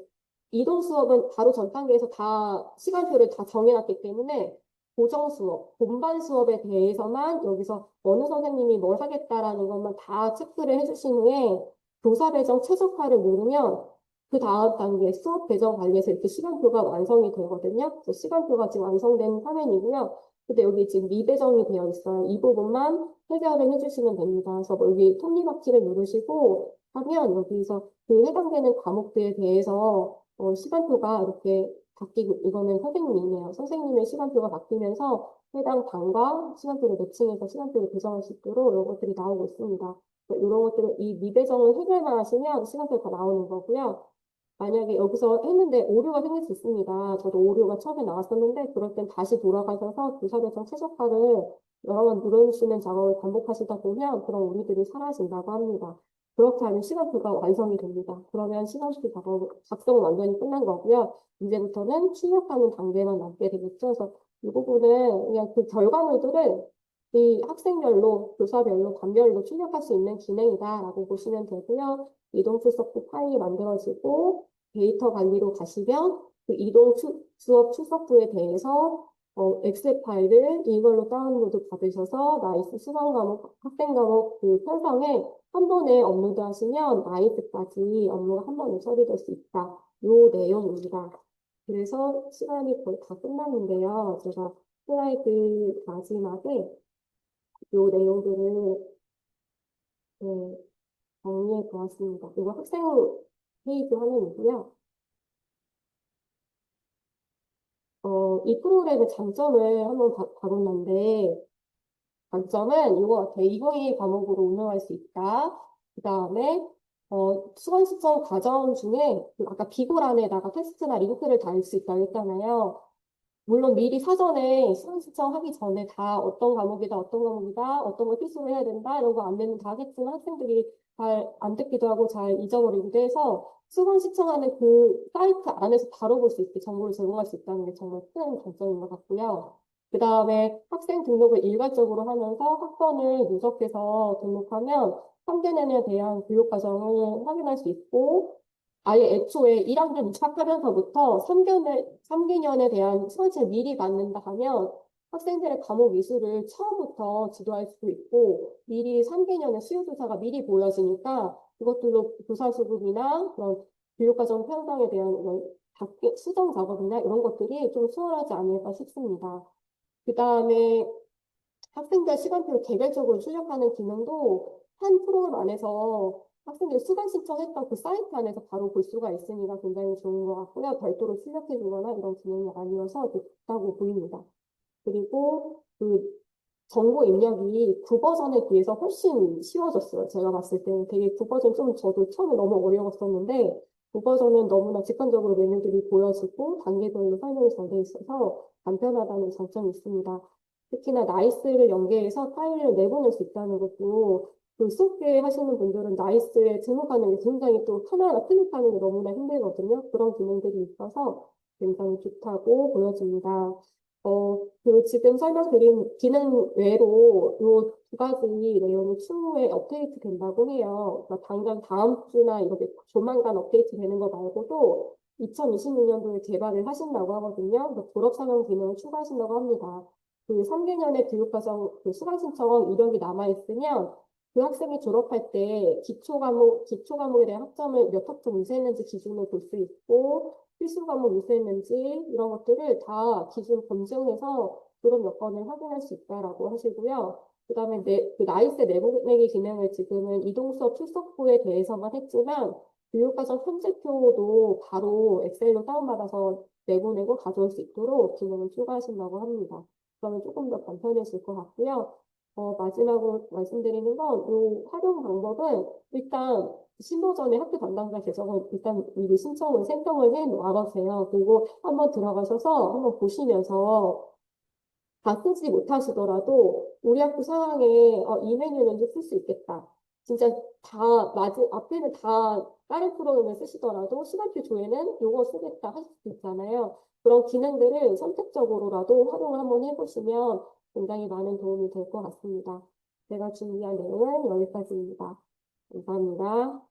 이동 수업은 바로 전 단계에서 다 시간표를 다 정해놨기 때문에 고정 수업, 본반 수업에 대해서만 여기서 어느 선생님이 뭘 하겠다라는 것만 다 체크를 해주신 후에 교사 배정 최적화를 누르면 그 다음 단계 수업 배정 관리에서 이렇게 시간표가 완성이 되거든요. 그래서 시간표가 지금 완성된 화면이고요. 근데 여기 지금 미배정이 되어 있어요. 이 부분만 해결을 해주시면 됩니다. 그래서 뭐 여기 톱니바퀴를 누르시고 하면 여기서 그 해당되는 과목들에 대해서 시간표가 이렇게 바뀌고 이거는 선생님이네요. 선생님의 시간표가 바뀌면서 해당 반과 시간표를 매칭해서 시간표를 배정할 수 있도록 이런 것들이 나오고 있습니다. 이런 것들을 이 미배정을 해결만 하시면 시간표가 나오는 거고요. 만약에 여기서 했는데 오류가 생길 수 있습니다. 저도 오류가 처음에 나왔었는데 그럴 땐 다시 돌아가셔서 교사배정 최적화를 여러 번 누르시는 작업을 반복하시다 보면 그런 오류들이 사라진다고 합니다. 그렇게 하면 시간표가 완성이 됩니다. 그러면 시간표 작성은 완전히 끝난 거고요. 이제부터는 출력하는 단계만 남게 되겠죠. 그래서 이 부분은 그냥 그 결과물들을 이 학생별로, 교사별로, 반별로 출력할 수 있는 기능이다라고 보시면 되고요. 이동 출석부 파일이 만들어지고 데이터 관리로 가시면 그 수업 출석부에 대해서 엑셀 파일을 이걸로 다운로드 받으셔서 나이스 수강 과목, 학생 과목 그 편성에 한 번에 업로드 하시면 나이스까지 업무가 한 번에 처리될 수 있다. 요 내용입니다. 그래서 시간이 거의 다 끝났는데요. 제가 슬라이드 마지막에 요 내용들을 정리해 보았습니다. 이거 학생 페이지 화면이고요. 이 프로그램의 장점을 한번 봐봤는데, 장점은 이거 같아요. 2022 과목으로 운영할 수 있다. 그 다음에, 수강 신청 과정 중에, 그 아까 비고란에다가 테스트나 링크를 달릴 수 있다고 했잖아요. 물론 미리 사전에 수강 신청하기 전에 다 어떤 과목이다, 어떤 과목이다, 어떤 걸 필수로 해야 된다, 이런 거 안내는 다 하겠지만 학생들이 잘 안 듣기도 하고 잘 잊어버리기도 해서 수강 신청하는 그 사이트 안에서 바로 볼 수 있게 정보를 제공할 수 있다는 게 정말 큰 장점인 것 같고요. 그 다음에 학생 등록을 일괄적으로 하면서 학번을 누적해서 등록하면 3개년에 대한 교육 과정을 확인할 수 있고 아예 애초에 1학년 입학하면서부터 3개년에 대한 수강치를 미리 받는다 하면 학생들의 과목 이수를 처음부터 지도할 수 있고 미리 3개년의 수요조사가 미리 보여지니까 그것들로 교사 수급이나 그런 교육과정 편성에 대한 이런 수정 작업이나 이런 것들이 좀 수월하지 않을까 싶습니다. 그 다음에 학생들 시간표를 개별적으로 출력하는 기능도 한 프로그램 안에서 학생들이 수강 신청했던 그 사이트 안에서 바로 볼 수가 있으니까 굉장히 좋은 것 같고요. 별도로 출력해 주거나 이런 기능이 아니어서 좋다고 보입니다. 그리고 그 정보 입력이 9버전에 비해서 훨씬 쉬워졌어요. 제가 봤을 때는 되게 9버전 좀 저도 처음에 너무 어려웠었는데 9버전은 너무나 직관적으로 메뉴들이 보여지고 단계별로 설명이 잘 돼 있어서 간편하다는 장점이 있습니다. 특히나 나이스를 연계해서 파일을 내보낼 수 있다는 것도 그 수업계 하시는 분들은 나이스에 등록하는 게 굉장히 또 하나하나 클릭하는 게 너무나 힘들거든요. 그런 기능들이 있어서 굉장히 좋다고 보여집니다. 그 지금 설명드린 기능 외로 요 두 가지 내용이 추후에 업데이트 된다고 해요. 그러니까 당장 다음 주나 이렇게 조만간 업데이트 되는 거 말고도 2026년도에 개발을 하신다고 하거든요. 그래서 졸업상황 기능을 추가하신다고 합니다. 그 3개년의 교육과정 그 수강 신청 이력이 남아있으면 그 학생이 졸업할 때 기초 과목에 대한 학점을 몇 학점 이수했는지 기준을 볼 수 있고 필수 과목 이수했는지 이런 것들을 다 기준 검증해서 졸업 여건을 확인할 수 있다라고 하시고요. 그다음에 그 나이세 내보내기 기능을 지금은 이동 수업 출석부에 대해서만 했지만 교육과정 편집표도 바로 엑셀로 다운받아서 내보내고 가져올 수 있도록 기능을 추가하신다고 합니다. 그러면 조금 더 간편해질 것 같고요. 마지막으로 말씀드리는 건 이 활용 방법은 일단 신고 전에 학교 담당자 계정은 일단 미리 생성을 해 놓아보세요. 그리고 한번 들어가셔서 한번 보시면서 다 쓰지 못하시더라도 우리 학교 상황에 이 메뉴는 쓸 수 있겠다. 진짜 앞에는 다 다른 프로그램을 쓰시더라도 시간표 조회는 요거 쓰겠다 하실 수 있잖아요. 그런 기능들을 선택적으로라도 활용을 한번 해보시면 굉장히 많은 도움이 될 것 같습니다. 제가 준비한 내용은 여기까지입니다. 감사합니다.